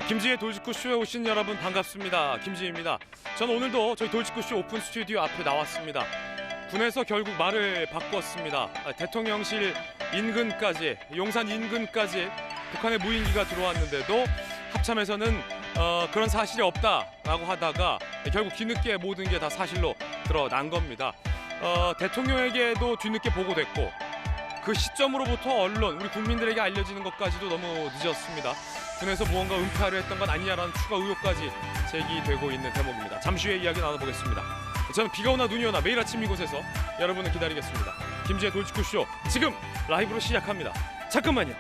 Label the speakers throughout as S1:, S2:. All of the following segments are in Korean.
S1: 김지의 돌직구쇼에 오신 여러분 반갑습니다. 김지입니다. 저는 오늘도 저희 돌직구쇼 오픈 스튜디오 앞에 나왔습니다. 군에서 결국 말을 바꿨습니다. 대통령실 인근까지, 용산 인근까지 북한의 무인기가 들어왔는데도 합참에서는 그런 사실이 없다라고 하다가 결국 뒤늦게 모든 게 다 사실로 드러난 겁니다. 대통령에게도 뒤늦게 보고됐고 그 시점으로부터 언론, 우리 국민들에게 알려지는 것까지도 너무 늦었습니다. 군에서 무언가 은폐하려 했던 건 아니냐라는 추가 의혹까지 제기되고 있는 대목입니다. 잠시 후에 이야기 나눠보겠습니다. 저는 비가 오나 눈이 오나 매일 아침 이곳에서 여러분을 기다리겠습니다. 김지의 돌직구쇼 지금 라이브로 시작합니다. 잠깐만요.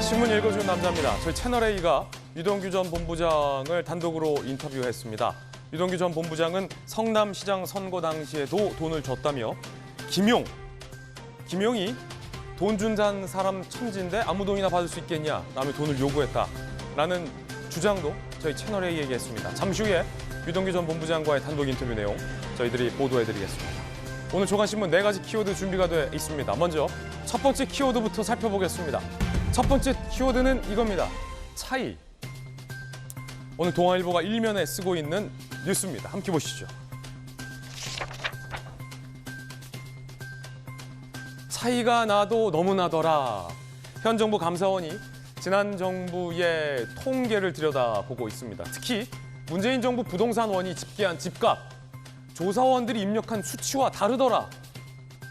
S1: 신문 읽어주는 남자입니다. 저희 채널A가 유동규 전 본부장을 단독으로 인터뷰했습니다. 유동규 전 본부장은 성남시장 선거 당시에도 돈을 줬다며 김용이 돈 준다는 사람 천지인데 아무 돈이나 받을 수 있겠냐 라며 돈을 요구했다라는 주장도 저희 채널A에게 했습니다. 잠시 후에 유동규 전 본부장과의 단독 인터뷰 내용 저희들이 보도해드리겠습니다. 오늘 조간신문 4가지 키워드 준비가 돼 있습니다. 먼저 첫 번째 키워드부터 살펴보겠습니다. 첫 번째 키워드는 이겁니다. 차이. 오늘 동아일보가 일면에 쓰고 있는 뉴스입니다. 함께 보시죠. 차이가 나도 너무나더라. 현 정부 감사원이 지난 정부의 통계를 들여다보고 있습니다. 특히 문재인 정부 부동산원이 집계한 집값, 조사원들이 입력한 수치와 다르더라.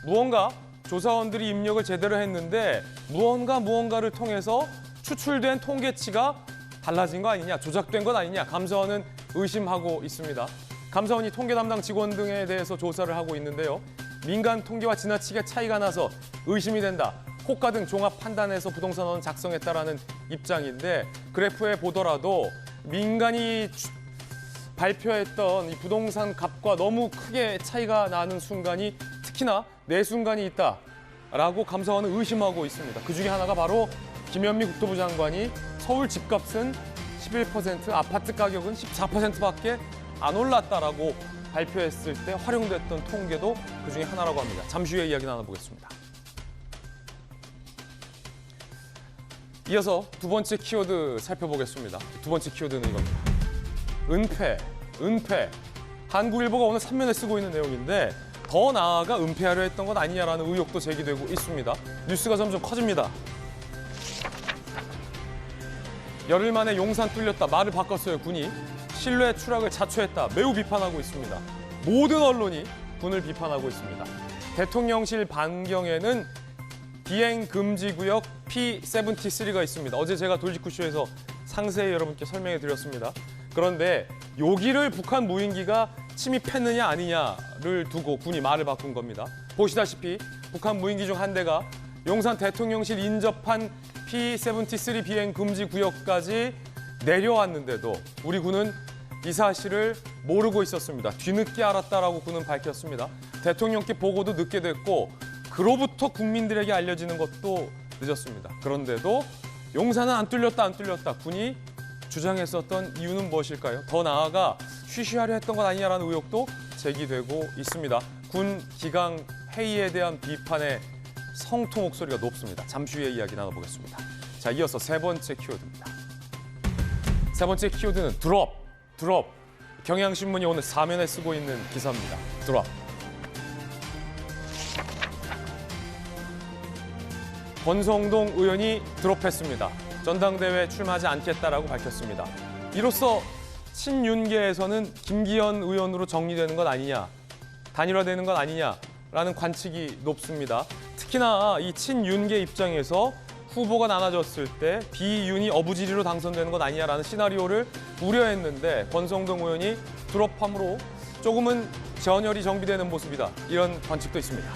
S1: 무언가 조사원들이 입력을 제대로 했는데 무언가를 통해서 추출된 통계치가 달라진 거 아니냐, 조작된 것 아니냐, 감사원은 의심하고 있습니다. 감사원이 통계 담당 직원 등에 대해서 조사를 하고 있는데요. 민간 통계와 지나치게 차이가 나서 의심이 된다. 호가 등 종합 판단해서 부동산원은 작성했다라는 입장인데 그래프에 보더라도 민간이 발표했던 이 부동산 값과 너무 크게 차이가 나는 순간이 특히나 네 순간이 있다라고 감사원은 의심하고 있습니다. 그중에 하나가 바로 김현미 국토부 장관이 서울 집값은 11%, 아파트 가격은 14%밖에 안 올랐다라고 발표했을 때 활용됐던 통계도 그중에 하나라고 합니다. 잠시 후에 이야기 나눠보겠습니다. 이어서 두 번째 키워드 살펴보겠습니다. 두 번째 키워드는 이겁니다. 은폐. 한국일보가 오늘 3면에 쓰고 있는 내용인데 더 나아가 은폐하려 했던 것 아니냐라는 의혹도 제기되고 있습니다. 뉴스가 점점 커집니다. 열흘 만에 용산 뚫렸다. 말을 바꿨어요. 군이. 신뢰 추락을 자초했다. 매우 비판하고 있습니다. 모든 언론이 군을 비판하고 있습니다. 대통령실 반경에는 비행 금지 구역 P73가 있습니다. 어제 제가 돌직구쇼에서 상세히 여러분께 설명해 드렸습니다. 그런데 여기를 북한 무인기가 침입했느냐 아니냐를 두고 군이 말을 바꾼 겁니다. 보시다시피 북한 무인기 중 한 대가 용산 대통령실 인접한 P73 비행 금지 구역까지 내려왔는데도 우리 군은 이 사실을 모르고 있었습니다. 뒤늦게 알았다라고 군은 밝혔습니다. 대통령께 보고도 늦게 됐고 그로부터 국민들에게 알려지는 것도 늦었습니다. 그런데도 용산은 안 뚫렸다. 군이 주장했었던 이유는 무엇일까요? 더 나아가 쉬쉬하려 했던 것 아니냐라는 의혹도 제기되고 있습니다. 군 기강 회의에 대한 비판의 성토 목소리가 높습니다. 잠시 후에 이야기 나눠보겠습니다. 자, 이어서 세 번째 키워드입니다. 세 번째 키워드는 드롭. 경향신문이 오늘 4면에 쓰고 있는 기사입니다. 드롭. 권성동 의원이 드롭했습니다. 전당대회에 출마하지 않겠다라고 밝혔습니다. 이로써 친윤계에서는 김기현 의원으로 정리되는 것 아니냐, 단일화되는 것 아니냐라는 관측이 높습니다. 특히나 이 친윤계 입장에서 후보가 나눠졌을 때 비윤이 어부지리로 당선되는 것 아니냐라는 시나리오를 우려했는데 권성동 의원이 드롭함으로 조금은 전열이 정비되는 모습이다. 이런 관측도 있습니다.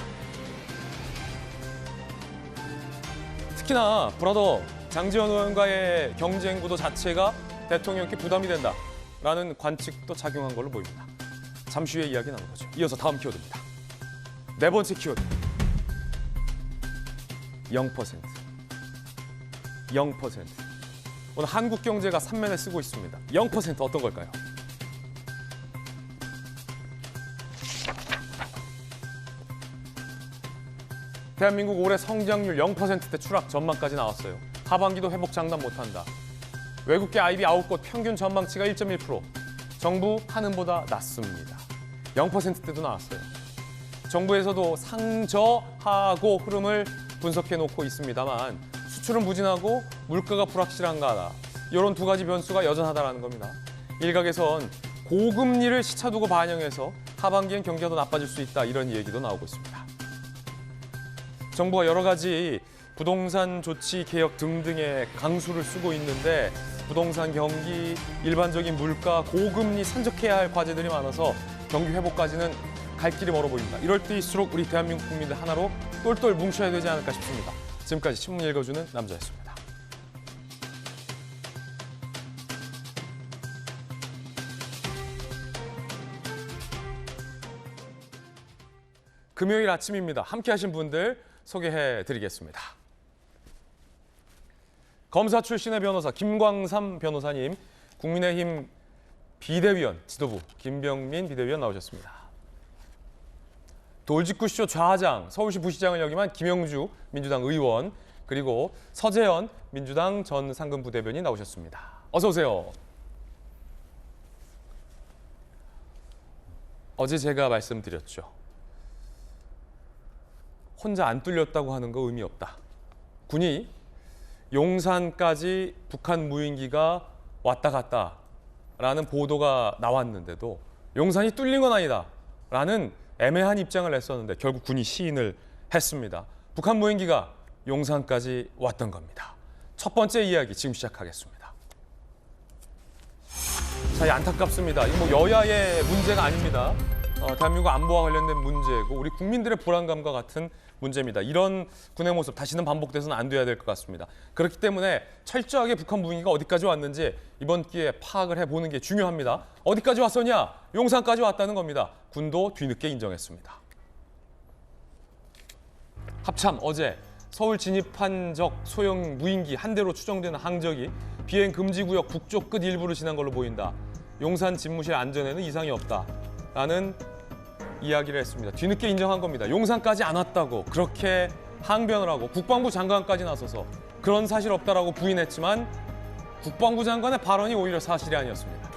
S1: 특히나 브라더 장지원 의원과의 경쟁 구도 자체가 대통령께 부담이 된다라는 관측도 작용한 걸로 보입니다. 잠시 후에 이야기 나눠보죠. 이어서 다음 키워드입니다. 네 번째 키워드. 0%. 오늘 한국경제가 3면에 쓰고 있습니다. 0% 어떤 걸까요? 대한민국 올해 성장률 0%대 추락 전망까지 나왔어요. 하반기도 회복 장담 못한다. 외국계 IB 9곳 평균 전망치가 1.1%. 정부 하는보다 낮습니다. 0%대도 나왔어요. 정부에서도 상저하고 흐름을 분석해놓고 있습니다만 수출은 부진하고 물가가 불확실한가 이런 두 가지 변수가 여전하다는 겁니다. 일각에선 고금리를 시차두고 반영해서 하반기엔 경기가 더 나빠질 수 있다 이런 얘기도 나오고 있습니다. 정부가 여러 가지 부동산 조치 개혁 등등의 강수를 쓰고 있는데 부동산 경기, 일반적인 물가, 고금리 산적해야 할 과제들이 많아서 경기 회복까지는 갈 길이 멀어 보입니다. 이럴 때일수록 우리 대한민국 국민들 하나로 똘똘 뭉쳐야 되지 않을까 싶습니다. 지금까지 신문 읽어주는 남자였습니다. 금요일 아침입니다. 함께하신 분들 소개해드리겠습니다. 검사 출신의 변호사 김광삼 변호사님, 국민의힘 비대위원 지도부 김병민 비대위원 나오셨습니다. 돌직구쇼 좌장 서울시 부시장을 역임한 김영주 민주당 의원, 그리고 서재현 민주당 전 상근부 대변인 나오셨습니다. 어서 오세요. 어제 제가 말씀드렸죠. 혼자 안 뚫렸다고 하는 거 의미 없다. 군이 용산까지 북한 무인기가 왔다 갔다라는 보도가 나왔는데도 용산이 뚫린 건 아니다라는 애매한 입장을 냈었는데 결국 군이 시인을 했습니다. 북한 무인기가 용산까지 왔던 겁니다. 첫 번째 이야기 지금 시작하겠습니다. 자, 안타깝습니다. 이거 뭐 여야의 문제가 아닙니다. 대한민국 안보와 관련된 문제고 우리 국민들의 불안감과 같은 문제입니다. 이런 군의 모습 다시는 반복돼서는 안 돼야 될 것 같습니다. 그렇기 때문에 철저하게 북한 무인기가 어디까지 왔는지 이번 기회에 파악을 해보는 게 중요합니다. 어디까지 왔었냐? 용산까지 왔다는 겁니다. 군도 뒤늦게 인정했습니다. 합참 어제 서울 진입한 적 소형 무인기 한 대로 추정되는 항적이 비행 금지 구역 북쪽 끝 일부를 지난 걸로 보인다. 용산 집무실 안전에는 이상이 없다라는 이야기를 했습니다. 뒤늦게 인정한 겁니다. 용산까지 안 왔다고 그렇게 항변을 하고 국방부 장관까지 나서서 그런 사실 없다라고 부인했지만 국방부 장관의 발언이 오히려 사실이 아니었습니다.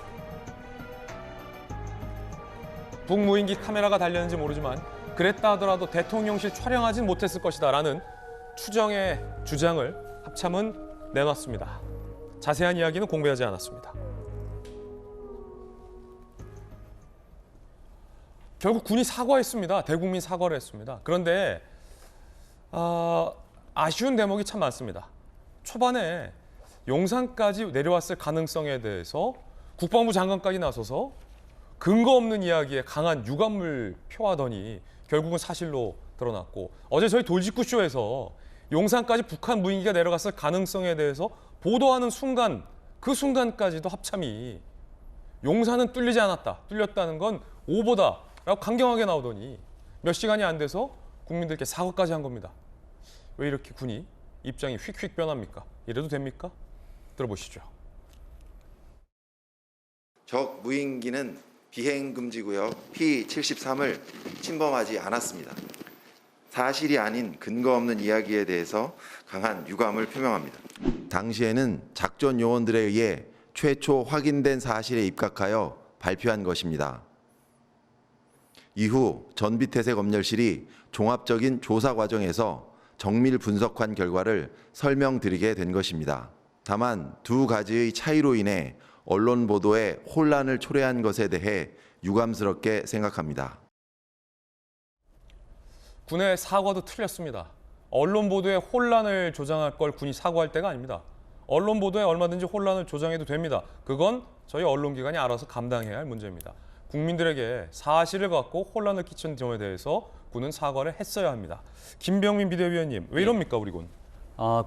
S1: 북무인기 카메라가 달렸는지 모르지만 그랬다 하더라도 대통령실 촬영하진 못했을 것이다라는 추정의 주장을 합참은 내놨습니다. 자세한 이야기는 공개하지 않았습니다. 결국 군이 사과했습니다. 대국민 사과를 했습니다. 그런데 아쉬운 대목이 참 많습니다. 초반에 용산까지 내려왔을 가능성에 대해서 국방부 장관까지 나서서 근거 없는 이야기에 강한 유감을 표하더니 결국은 사실로 드러났고 어제 저희 돌직구쇼에서 용산까지 북한 무인기가 내려갔을 가능성에 대해서 보도하는 순간 그 순간까지도 합참이 용산은 뚫리지 않았다. 뚫렸다는 건 오보다. 라고 강경하게 나오더니 몇 시간이 안 돼서 국민들께 사과까지 한 겁니다. 왜 이렇게 군이 입장이 휙휙 변합니까? 이래도 됩니까? 들어보시죠.
S2: 적 무인기는 비행금지구역 P73을 침범하지 않았습니다. 사실이 아닌 근거 없는 이야기에 대해서 강한 유감을 표명합니다. 당시에는 작전 요원들에 의해 최초 확인된 사실에 입각하여 발표한 것입니다. 이후 전비태세검열실이 종합적인 조사 과정에서 정밀 분석한 결과를 설명드리게 된 것입니다. 다만 두 가지의 차이로 인해 언론 보도에 혼란을 초래한 것에 대해 유감스럽게 생각합니다.
S1: 군의 사과도 틀렸습니다. 언론 보도에 혼란을 조장할 걸 군이 사과할 때가 아닙니다. 언론 보도에 얼마든지 혼란을 조장해도 됩니다. 그건 저희 언론기관이 알아서 감당해야 할 문제입니다. 국민들에게 사실을 갖고 혼란을 끼친 점에 대해서 군은 사과를 했어야 합니다. 김병민 비대위원님, 왜 이럽니까 우리 군?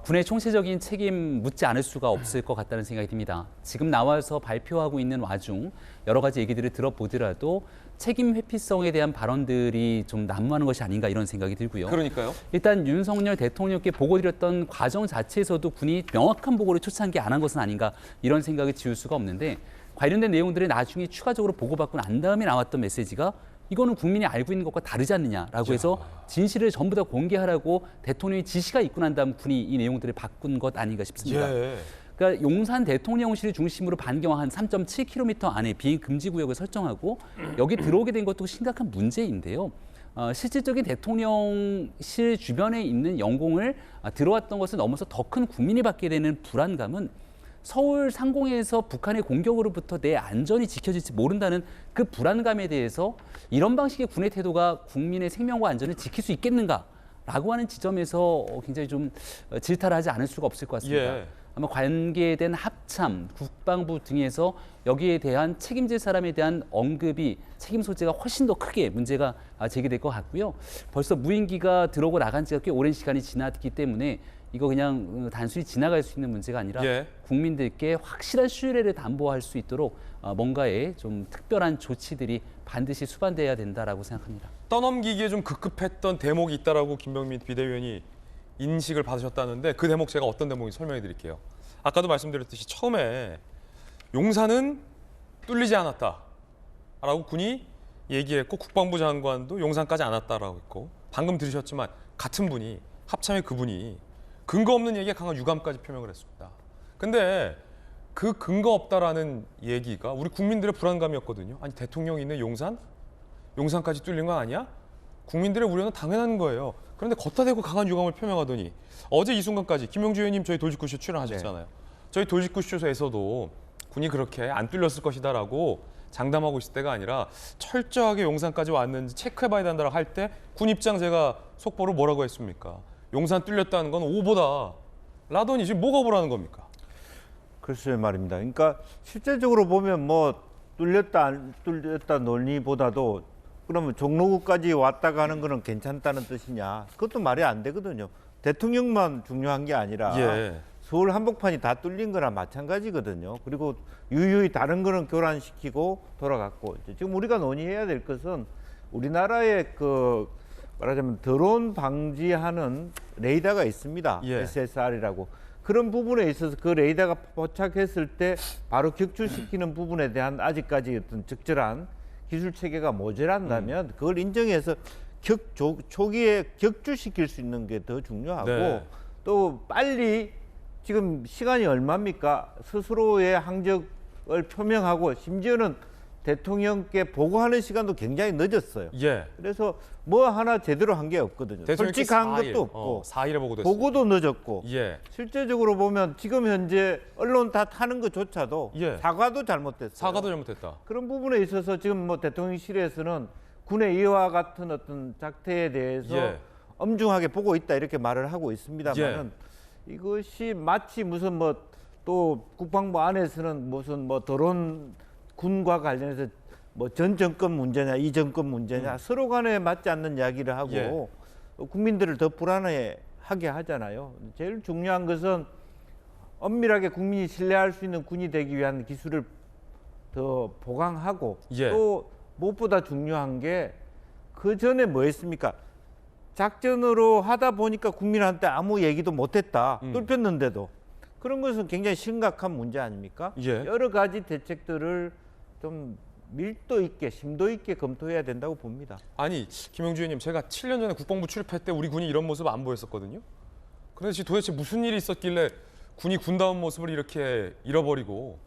S3: 군의 총체적인 책임 묻지 않을 수가 없을 것 같다는 생각이 듭니다. 지금 나와서 발표하고 있는 와중 여러 가지 얘기들을 들어보더라도 책임 회피성에 대한 발언들이 좀 난무하는 것이 아닌가 이런 생각이 들고요.
S1: 그러니까요.
S3: 일단 윤석열 대통령께 보고드렸던 과정 자체에서도 군이 명확한 보고를 초창기 안 한 것은 아닌가 이런 생각을 지울 수가 없는데 관련된 내용들을 나중에 추가적으로 보고받고 난 다음에 나왔던 메시지가 이거는 국민이 알고 있는 것과 다르지 않느냐라고 해서 진실을 전부 다 공개하라고 대통령이 지시가 있고 난 다음 군이 이 내용들을 바꾼 것 아닌가 싶습니다.
S1: 예.
S3: 그러니까 용산 대통령실 중심으로 반경 한 3.7km 안에 비행 금지 구역을 설정하고 여기 들어오게 된 것도 심각한 문제인데요. 실질적인 대통령실 주변에 있는 영공을 들어왔던 것을 넘어서 더 큰 국민이 받게 되는 불안감은 서울 상공에서 북한의 공격으로부터 내 안전이 지켜질지 모른다는 그 불안감에 대해서 이런 방식의 군의 태도가 국민의 생명과 안전을 지킬 수 있겠는가라고 하는 지점에서 굉장히 좀 질타를 하지 않을 수가 없을 것 같습니다.
S1: 예.
S3: 아마 관계된 합참, 국방부 등에서 여기에 대한 책임질 사람에 대한 언급이 책임 소재가 훨씬 더 크게 문제가 제기될 것 같고요. 벌써 무인기가 들어오고 나간 지가 꽤 오랜 시간이 지났기 때문에 이거 그냥 단순히 지나갈 수 있는 문제가 아니라
S1: 예.
S3: 국민들께 확실한 신뢰를 담보할 수 있도록 뭔가의 좀 특별한 조치들이 반드시 수반돼야 된다라고 생각합니다.
S1: 떠넘기기에 좀 급급했던 대목이 있다라고 김병민 비대위원이 인식을 받으셨다는데 그 대목 제가 어떤 대목인지 설명해 드릴게요. 아까도 말씀드렸듯이 처음에 용산은 뚫리지 않았다라고 군이 얘기했고 국방부 장관도 용산까지 안 왔다라고 했고 방금 들으셨지만 같은 분이 합참의 그분이 근거 없는 얘기에 강한 유감까지 표명을 했습니다. 근데 그 근거 없다라는 얘기가 우리 국민들의 불안감이었거든요. 아니 대통령이 있는 용산까지 뚫린 거 아니야? 국민들의 우려는 당연한 거예요. 그런데 걷다 대고 강한 유감을 표명하더니 어제 이 순간까지 김영주 의원님 저희 돌직구쇼 출연하셨잖아요. 저희 돌직구쇼에서도 군이 그렇게 안 뚫렸을 것이다라고 장담하고 있을 때가 아니라 철저하게 용산까지 왔는지 체크해봐야 된다라고 할 때 군 입장 제가 속보로 뭐라고 했습니까? 용산 뚫렸다는 건 오보다 라더니 지금 뭐가 오보라는 겁니까?
S4: 글쎄 말입니다. 그러니까 실제적으로 보면 뭐 뚫렸다 안 뚫렸다 논리보다도 그러면 종로구까지 왔다 가는 거는 괜찮다는 뜻이냐? 그것도 말이 안 되거든요. 대통령만 중요한 게 아니라
S1: 예.
S4: 서울 한복판이 다 뚫린 거나 마찬가지거든요. 그리고 유유히 다른 거는 교란시키고 돌아갔고 지금 우리가 논의해야 될 것은 우리나라의 그 말하자면 드론 방지하는 레이더가 있습니다.
S1: 예.
S4: SSR이라고. 그런 부분에 있어서 그 레이더가 포착했을 때 바로 격추시키는 부분에 대한 아직까지 어떤 적절한 기술 체계가 모자란다면 그걸 인정해서 초기에 격추시킬 수 있는 게 더 중요하고
S1: 네.
S4: 또 빨리 지금 시간이 얼마입니까? 스스로의 항적을 표명하고 심지어는 대통령께 보고하는 시간도 굉장히 늦었어요.
S1: 예.
S4: 그래서 뭐 하나 제대로 한 게 없거든요.
S1: 대통령께
S4: 솔직한
S1: 4일,
S4: 것도 없고
S1: 4일에 보고됐어요.
S4: 보고도 늦었고
S1: 예.
S4: 실제적으로 보면 지금 현재 언론 다 타는 것조차도
S1: 예.
S4: 사과도 잘못됐어요.
S1: 사과도 잘못했다.
S4: 그런 부분에 있어서 지금 뭐 대통령실에서는 군의 이와 같은 어떤 작태에 대해서
S1: 예.
S4: 엄중하게 보고 있다 이렇게 말을 하고 있습니다만은 이것이 마치 무슨 뭐 또 국방부 안에서는 무슨 뭐 드론 군과 관련해서 뭐 전 정권 문제냐 이 정권 문제냐 서로 간에 맞지 않는 이야기를 하고
S1: 예.
S4: 국민들을 더 불안해하게 하잖아요. 제일 중요한 것은 엄밀하게 국민이 신뢰할 수 있는 군이 되기 위한 기술을 더 보강하고
S1: 예.
S4: 또 무엇보다 중요한 게 그 전에 뭐 했습니까? 작전으로 하다 보니까 국민한테 아무 얘기도 못했다. 뚫혔는데도. 그런 것은 굉장히 심각한 문제 아닙니까?
S1: 예.
S4: 여러 가지 대책들을 좀 밀도 있게 심도 있게 검토해야 된다고 봅니다.
S1: 아니 김영주 의원님 제가 7년 전에 국방부 출입회 때 우리 군이 이런 모습 안 보였었거든요. 그래서 도대체 무슨 일이 있었길래 군이 군다운 모습을 이렇게 잃어버리고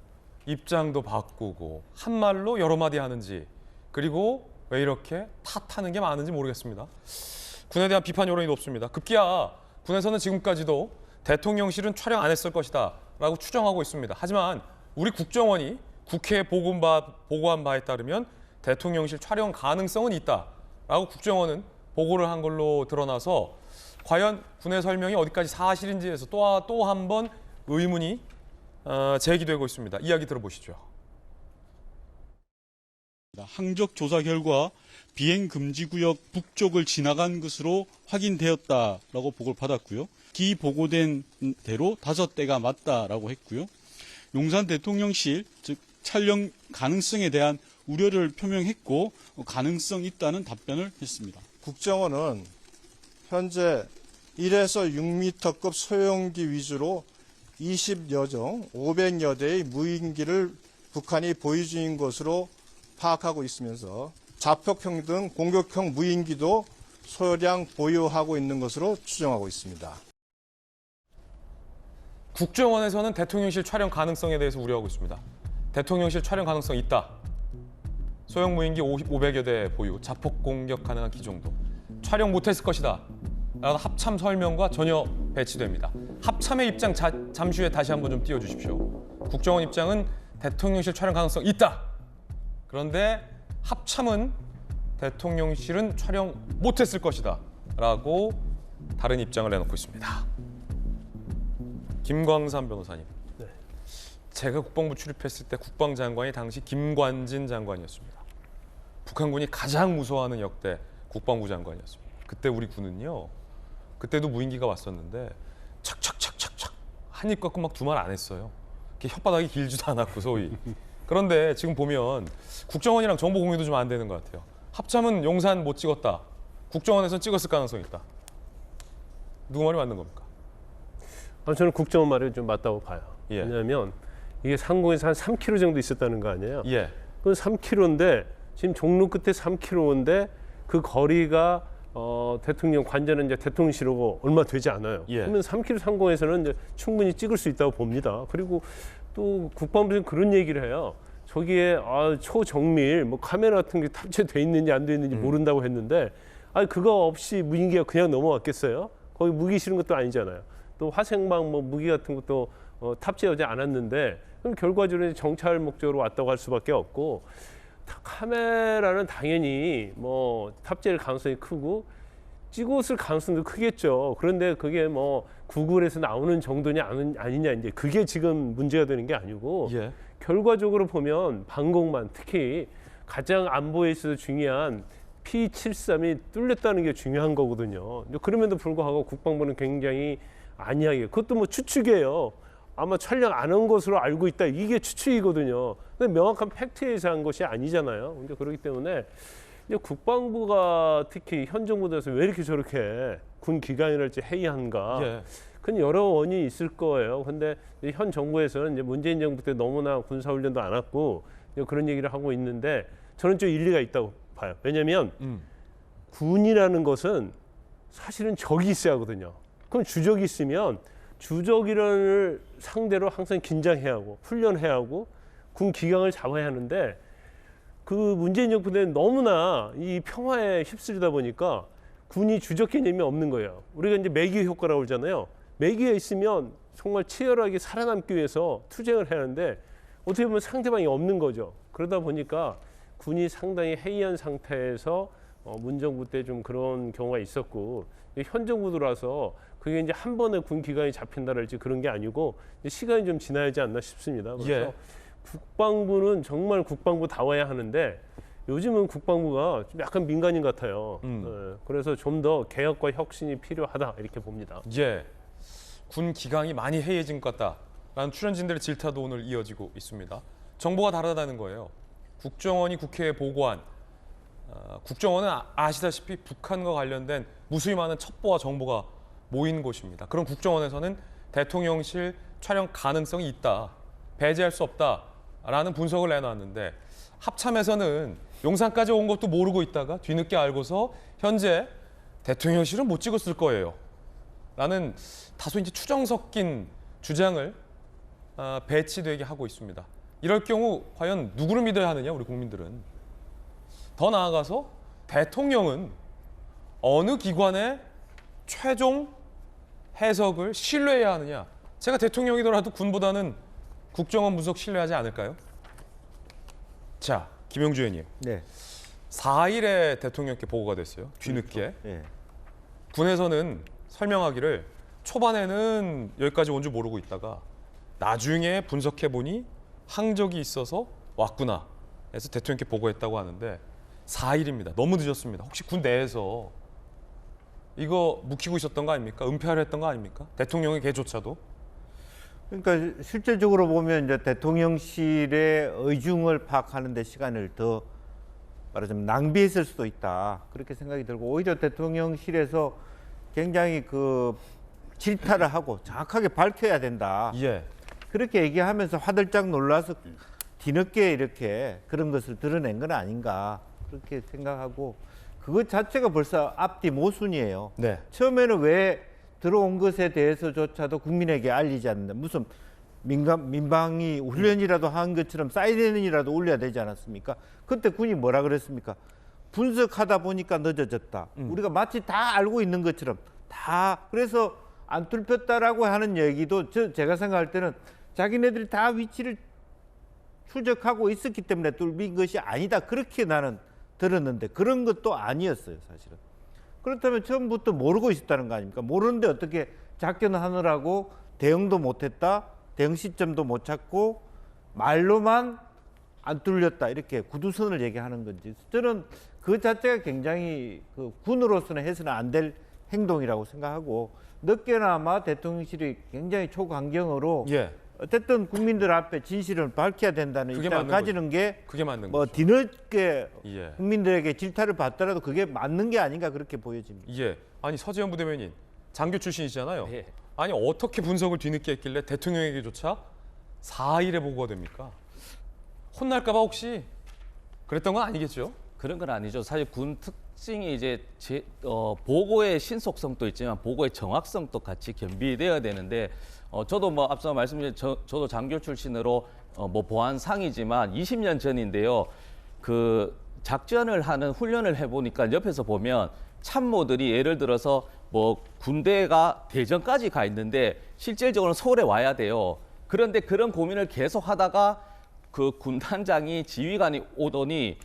S1: 입장도 바꾸고 한 말로 여러 마디 하는지 그리고 왜 이렇게 탓하는 게 많은지 모르겠습니다. 군에 대한 비판 여론이 높습니다. 급기야 군에서는 지금까지도 대통령실은 촬영 안 했을 것이다 라고 추정하고 있습니다. 하지만 우리 국정원이 국회에 보고한 바에 따르면 대통령실 촬영 가능성은 있다라고 국정원은 보고를 한 걸로 드러나서 과연 군의 설명이 어디까지 사실인지에서 또 한 번 의문이 제기되고 있습니다. 이야기 들어보시죠.
S5: 항적 조사 결과 비행 금지 구역 북쪽을 지나간 것으로 확인되었다라고 보고를 받았고요. 기 보고된 대로 5대가 맞다라고 했고요. 용산 대통령실 즉 촬영 가능성에 대한 우려를 표명했고 가능성 있다는 답변을 했습니다.
S6: 국정원은 현재 1에서 6m급 소형기 위주로 20여 종 500여 대의 무인기를 북한이 보유 중인 것으로 파악하고 있으면서 자폭형 등 공격형 무인기도 소량 보유하고 있는 것으로 추정하고 있습니다.
S1: 국정원에서는 대통령실 촬영 가능성에 대해서 우려하고 있습니다. 대통령실 촬영 가능성 있다. 소형 무인기 500여 대 보유, 자폭 공격 가능한 기종도. 촬영 못했을 것이다. 라는 합참 설명과 전혀 배치됩니다. 합참의 입장 잠시 후에 다시 한번 좀 띄워주십시오. 국정원 입장은 대통령실 촬영 가능성 있다. 그런데 합참은 대통령실은 촬영 못했을 것이다. 라고 다른 입장을 내놓고 있습니다. 김광삼 변호사님. 제가 국방부 출입했을 때 국방장관이 당시 김관진 장관이었습니다. 북한군이 가장 무서워하는 역대 국방부 장관이었습니다. 그때 우리 군은요. 그때도 무인기가 왔었는데 착착착착착 한 입 갖고 막 두 말 안 했어요. 이렇게 혓바닥이 길지도 않았고 소위. 그런데 지금 보면 국정원이랑 정보 공유도 좀 안 되는 것 같아요. 합참은 용산 못 찍었다. 국정원에서는 찍었을 가능성이 있다. 누구 말이 맞는 겁니까?
S7: 저는 국정원 말이 좀 맞다고 봐요.
S1: 예.
S7: 왜냐하면 이게 상공에서 한 3km 정도 있었다는 거 아니에요?
S1: 예.
S7: 그건 3km인데 지금 종로 끝에 3km인데 그 거리가 대통령 관저는 이제 대통령실하고 얼마 되지 않아요.
S1: 예.
S7: 그러면 3km 상공에서는 이제 충분히 찍을 수 있다고 봅니다. 그리고 또 국방부에서는 그런 얘기를 해요. 저기에 초정밀 뭐 카메라 같은 게 탑재돼 있는지 안 돼 있는지 모른다고 했는데 그거 없이 무인기가 그냥 넘어왔겠어요? 거기 무기 실은 것도 아니잖아요. 또 화생방 뭐 무기 같은 것도 탑재하지 않았는데 그럼 결과적으로 정찰 목적으로 왔다고 할 수밖에 없고 카메라는 당연히 뭐 탑재할 가능성이 크고 찍었을 가능성도 크겠죠. 그런데 그게 뭐 구글에서 나오는 정도냐 아니냐 이제 그게 지금 문제가 되는 게 아니고
S1: 예.
S7: 결과적으로 보면 방공만 특히 가장 안보에 있어서 중요한 P73이 뚫렸다는 게 중요한 거거든요. 그럼에도 불구하고 국방부는 굉장히 안이하게 그것도 뭐 추측이에요. 아마 촬영 안 한 것으로 알고 있다. 이게 추측이거든요. 근데 명확한 팩트에 의해서 한 것이 아니잖아요. 근데 그렇기 때문에 이제 국방부가 특히 현 정부 들어서 왜 이렇게 저렇게 군 기관이랄지 해이한가?
S1: 예.
S7: 그건 여러 원인이 있을 거예요. 근데 현 정부에서는 이제 문재인 정부 때 너무나 군사훈련도 안 왔고 그런 얘기를 하고 있는데 저는 좀 일리가 있다고 봐요. 왜냐하면 군이라는 것은 사실은 적이 있어야 하거든요. 그럼 주적이 있으면 주적이를 상대로 항상 긴장해야 하고 훈련해야 하고 군 기강을 잡아야 하는데 그 문재인 정부 때는 너무나 이 평화에 휩쓸리다 보니까 군이 주적 개념이 없는 거예요. 우리가 이제 매기 효과라고 그러잖아요. 매기가 있으면 정말 치열하게 살아남기 위해서 투쟁을 해야 하는데 어떻게 보면 상대방이 없는 거죠. 그러다 보니까 군이 상당히 해이한 상태에서 문정부 때 좀 그런 경우가 있었고 현 정부 들어와서 그게 이제 한 번에 군 기간이 잡힌다랄지 그런 게 아니고 시간이 좀 지나야지 않나 싶습니다. 그래서
S1: 예.
S7: 국방부는 정말 국방부다워야 하는데 요즘은 국방부가 좀 약간 민간인 같아요. 그래서 좀 더 개혁과 혁신이 필요하다 이렇게 봅니다.
S1: 예. 군 기강이 많이 해이해진 것 같다라는 출연진들의 질타도 오늘 이어지고 있습니다. 정보가 다르다는 거예요. 국정원이 국회에 보고한 국정원은 아시다시피 북한과 관련된 무수히 많은 첩보와 정보가 모인 곳입니다. 그럼 국정원에서는 대통령실 촬영 가능성이 있다, 배제할 수 없다라는 분석을 내놨는데 합참에서는 용산까지 온 것도 모르고 있다가 뒤늦게 알고서 현재 대통령실은 못 찍었을 거예요. 라는 다소 이제 추정 섞인 주장을 배치되게 하고 있습니다. 이럴 경우 과연 누구를 믿어야 하느냐 우리 국민들은. 더 나아가서 대통령은 어느 기관의 최종 해석을 신뢰해야 하느냐. 제가 대통령이더라도 군보다는 국정원 분석 신뢰하지 않을까요? 자, 김영주 의원님.
S4: 네.
S1: 4일에 대통령께 보고가 됐어요. 뒤늦게.
S4: 예.
S1: 군에서는 설명하기를 초반에는 여기까지 온 줄 모르고 있다가 나중에 분석해보니 항적이 있어서 왔구나 해서 대통령께 보고했다고 하는데 4일입니다. 너무 늦었습니다. 혹시 군 내에서 이거 묵히고 있었던 거 아닙니까? 은폐하려 했던 거 아닙니까? 대통령의 개조차도.
S4: 그러니까 실질적으로 보면 이제 대통령실의 의중을 파악하는 데 시간을 더 말하자면 낭비했을 수도 있다. 그렇게 생각이 들고 오히려 대통령실에서 굉장히 그 질타를 하고 정확하게 밝혀야 된다.
S1: 예.
S4: 그렇게 얘기하면서 화들짝 놀라서 뒤늦게 이렇게 그런 것을 드러낸 건 아닌가 그렇게 생각하고 그것 자체가 벌써 앞뒤 모순이에요.
S1: 네.
S4: 처음에는 왜 들어온 것에 대해서조차도 국민에게 알리지 않는다. 무슨 민방위 훈련이라도 한 것처럼 사이렌이라도 울려야 되지 않았습니까? 그때 군이 뭐라 그랬습니까? 분석하다 보니까 늦어졌다. 우리가 마치 다 알고 있는 것처럼 다 그래서 안 뚫혔다라고 하는 얘기도 제가 생각할 때는 자기네들이 다 위치를 추적하고 있었기 때문에 뚫린 것이 아니다. 그렇게 나는 들었는데 그런 것도 아니었어요, 사실은. 그렇다면 처음부터 모르고 있었다는 거 아닙니까? 모르는데 어떻게 작전하느라고 대응도 못했다, 대응 시점도 못 찾고 말로만 안 뚫렸다 이렇게 구두선을 얘기하는 건지 저는 그 자체가 굉장히 그 군으로서는 해서는 안 될 행동이라고 생각하고 늦게나마 대통령실이 굉장히 초강경으로
S1: 예.
S4: 어쨌든 국민들 앞에 진실을 밝혀야 된다는
S1: 그게
S4: 입장을
S1: 맞는
S4: 가지는 게
S1: 그게 맞는
S4: 뭐
S1: 거죠.
S4: 뒤늦게
S1: 예.
S4: 국민들에게 질타를 받더라도 그게 맞는 게 아닌가 그렇게 보여집니다.
S1: 예. 아니 서지현 부대변인 장교 출신이시잖아요.
S3: 네.
S1: 아니 어떻게 분석을 뒤늦게 했길래 대통령에게조차 4일에 보고가 됩니까? 혼날까봐 혹시 그랬던 건 아니겠죠?
S8: 그런 건 아니죠. 사실 군 특징이 이제 보고의 신속성도 있지만 보고의 정확성도 같이 겸비되어야 되는데 저도 뭐 앞서 말씀드린 저도 장교 출신으로 뭐 보안상이지만 20년 전인데요. 그 작전을 하는 훈련을 해보니까 옆에서 보면 참모들이 예를 들어서 뭐 군대가 대전까지 가 있는데 실질적으로 서울에 와야 돼요. 그런데 그런 고민을 계속 하다가 그 군단장이 지휘관이 오더니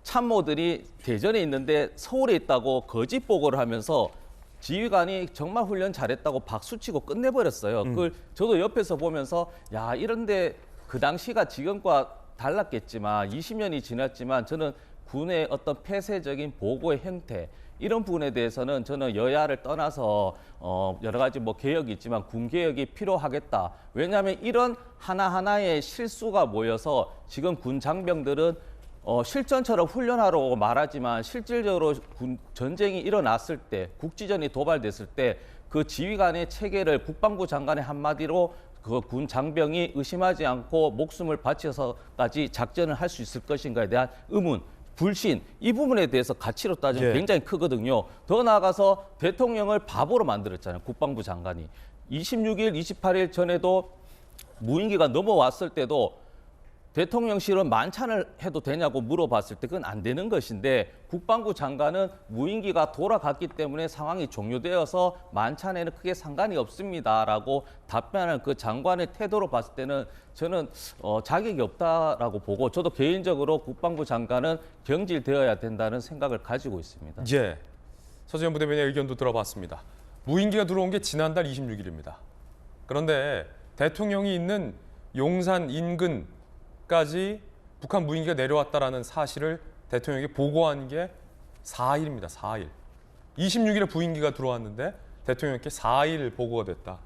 S8: 참모들이 대전에 있는데 서울에 있다고 거짓 보고를 하면서 지휘관이 정말 훈련 잘했다고 박수치고 끝내버렸어요. 그걸 저도 옆에서 보면서 야 이런데 그 당시가 지금과 달랐겠지만 20년이 지났지만 저는 군의 어떤 폐쇄적인 보고의 형태 이런 부분에 대해서는 저는 여야를 떠나서 여러 가지 뭐 개혁이 있지만 군 개혁이 필요하겠다. 왜냐하면 이런 하나하나의 실수가 모여서 지금 군 장병들은 실전처럼 훈련하라고 말하지만 실질적으로 전쟁이 일어났을 때 국지전이 도발됐을 때 그 지휘관의 체계를 국방부 장관의 한마디로 그 군 장병이 의심하지 않고 목숨을 바쳐서까지 작전을 할 수 있을 것인가에 대한 의문, 불신 이 부분에 대해서 가치로 따지면
S1: 예.
S8: 굉장히 크거든요. 더 나아가서 대통령을 바보로 만들었잖아요. 국방부 장관이. 26일, 28일 전에도 무인기가 넘어왔을 때도 대통령실은 만찬을 해도 되냐고 물어봤을 때 그건 안 되는 것인데 국방부 장관은 무인기가 돌아갔기 때문에 상황이 종료되어서 만찬에는 크게 상관이 없습니다라고 답변하는 그 장관의 태도로 봤을 때는 저는 자격이 없다라고 보고 저도 개인적으로 국방부 장관은 경질되어야 된다는 생각을 가지고 있습니다.
S1: 예. 서지현 부대변인의 의견도 들어봤습니다. 무인기가 들어온 게 지난달 26일입니다. 그런데 대통령이 있는 용산 인근까지 북한 무인기가 내려왔다라는 사실을 대통령에게 보고한 게 4일입니다. 4일. 26일에 무인기가 들어왔는데 대통령께 4일 보고가 됐다.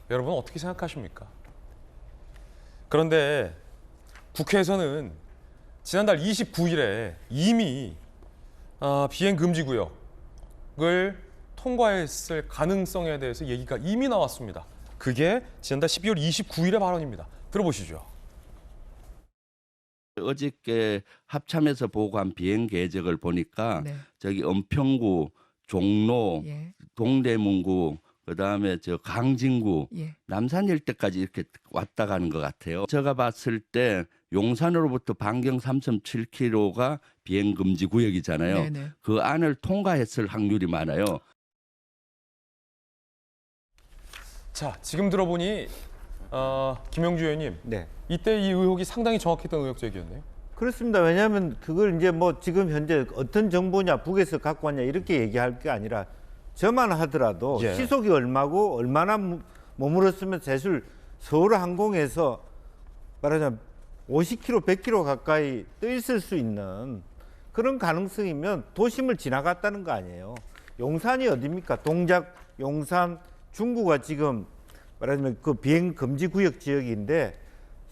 S1: 여러분 어떻게 생각하십니까? 그런데 국회에서는 지난달 29일에 이미 비행 금지 구역을 통과했을 가능성에 대해서 얘기가 이미 나왔습니다. 그게 지난달 12월 29일의 발언입니다. 들어보시죠.
S9: 어저께 합참에서 보고한 비행 궤적을 보니까
S10: 네.
S9: 저기 은평구, 종로,
S10: 예.
S9: 동대문구, 그다음에 저 강진구,
S10: 예.
S9: 남산 일대까지 이렇게 왔다 가는 것 같아요. 제가 봤을 때 용산으로부터 반경 3.7km가 비행 금지 구역이잖아요.
S10: 네네.
S9: 그 안을 통과했을 확률이 많아요.
S1: 자, 지금 들어보니 김영주 의원님,
S4: 네.
S1: 이때 이 의혹이 상당히 정확했던 의혹 제기였네요.
S4: 그렇습니다. 왜냐하면 그걸 이제 뭐 지금 현재 어떤 정보냐 북에서 갖고 왔냐 이렇게 얘기할 게 아니라 저만 하더라도
S1: 예.
S4: 시속이 얼마고 얼마나 머물렀으면 사실 서울 항공에서 말하자면 50km, 100km 가까이 떠 있을 수 있는 그런 가능성이면 도심을 지나갔다는 거 아니에요. 용산이 어디입니까? 동작, 용산, 중구가 지금 말하자면 그 비행 금지 구역 지역인데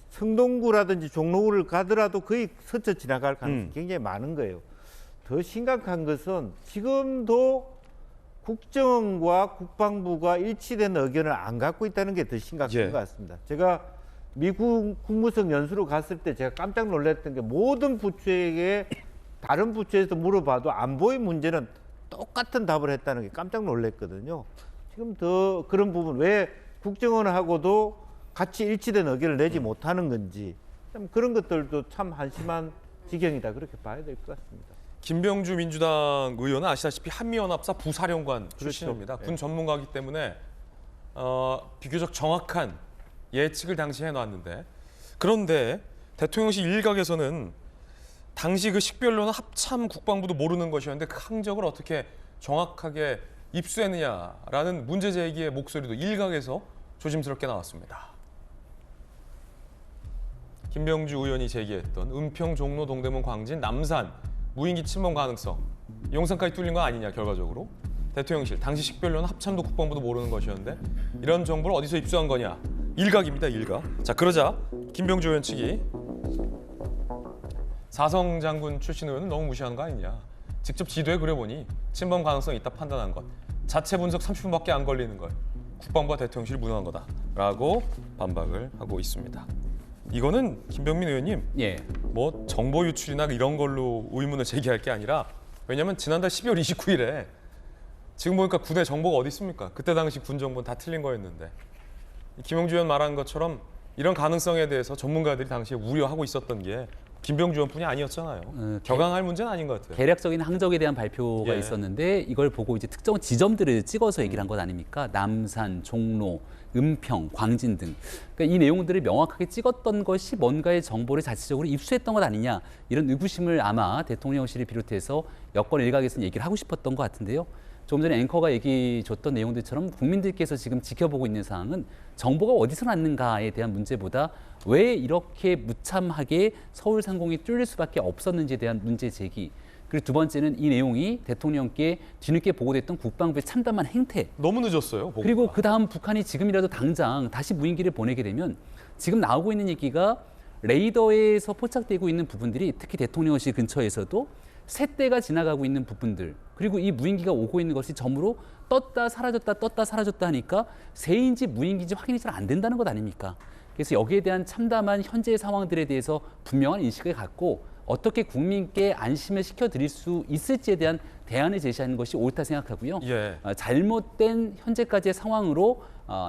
S4: 성동구라든지 종로구를 가더라도 거의 스쳐 지나갈 가능성이 굉장히 많은 거예요. 더 심각한 것은 지금도 국정원과 국방부가 일치된 의견을 안 갖고 있다는 게 더 심각한
S1: 예.
S4: 것 같습니다. 제가 미국 국무성 연수로 갔을 때 제가 깜짝 놀랐던 게 모든 부처에게 다른 부처에서 물어봐도 안보의 문제는 똑같은 답을 했다는 게 깜짝 놀랐거든요. 지금 더 그런 부분 왜 국정원하고도 같이 일치된 의견을 내지 못하는 건지 참 그런 것들도 참 한심한 지경이다 그렇게 봐야 될 것 같습니다.
S1: 김병주 민주당 의원은 아시다시피 한미연합사 부사령관 출신입니다. 군 전문가이기 때문에 비교적 정확한 예측을 당시 해놨는데, 그런데 대통령실 일각에서는 당시 그 식별로는 합참 국방부도 모르는 것이었는데 그 항적을 어떻게 정확하게 입수했느냐라는 문제 제기의 목소리도 일각에서 조심스럽게 나왔습니다. 김병주 의원이 제기했던 은평, 종로, 동대문, 광진, 남산 무인기 침범 가능성, 용산까지 뚫린 거 아니냐 결과적으로. 대통령실 당시 식별로는 합참도 국방부도 모르는 것이었는데 이런 정보를 어디서 입수한 거냐. 일각입니다, 일각. 자, 그러자 김병주 의원 측이 사성 장군 출신 의원은 너무 무시하는 거 아니냐. 직접 지도에 그려보니 침범 가능성이 있다 판단한 것. 자체 분석 30분밖에 안 걸리는 걸 국방부와 대통령실이 무능한 거다라고 반박을 하고 있습니다. 이거는 김병민 의원님,
S3: 예.
S1: 뭐 정보 유출이나 이런 걸로 의문을 제기할 게 아니라, 왜냐하면 지난달 12월 29일에 지금 보니까 군의 정보가 어디 있습니까? 그때 당시 군 정보는 다 틀린 거였는데 김병주 의원 말한 것처럼 이런 가능성에 대해서 전문가들이 당시에 우려하고 있었던 게 김병주 의원뿐이 아니었잖아요. 격앙할 문제는 아닌 것 같아요.
S3: 개략적인 항적에 대한 발표가
S1: 예.
S3: 있었는데 이걸 보고 이제 특정 지점들을 찍어서 얘기를 한 것 아닙니까? 남산, 종로, 은평, 광진 등. 그러니까 이 내용들을 명확하게 찍었던 것이 뭔가의 정보를 자체적으로 입수했던 것 아니냐, 이런 의구심을 아마 대통령실을 비롯해서 여권 일각에서는 얘기를 하고 싶었던 것 같은데요. 조금 전에 앵커가 얘기 줬던 내용들처럼 국민들께서 지금 지켜보고 있는 사항은 정보가 어디서 났는가에 대한 문제보다 왜 이렇게 무참하게 서울 상공이 뚫릴 수밖에 없었는지에 대한 문제 제기, 그리고 두 번째는 이 내용이 대통령께 뒤늦게 보고됐던 국방부의 참담한 행태,
S1: 너무 늦었어요. 보고가.
S3: 그리고 그 다음 북한이 지금이라도 당장 다시 무인기를 보내게 되면 지금 나오고 있는 얘기가 레이더에서 포착되고 있는 부분들이 특히 대통령실 근처에서도 새 대가 지나가고 있는 부분들, 그리고 이 무인기가 오고 있는 것이 점으로 떴다 사라졌다 하니까 새인지 무인기인지 확인이 잘 안 된다는 것 아닙니까? 그래서 여기에 대한 참담한 현재의 상황들에 대해서 분명한 인식을 갖고 어떻게 국민께 안심을 시켜드릴 수 있을지에 대한 대안을 제시하는 것이 옳다 생각하고요.
S1: 예.
S3: 잘못된 현재까지의 상황으로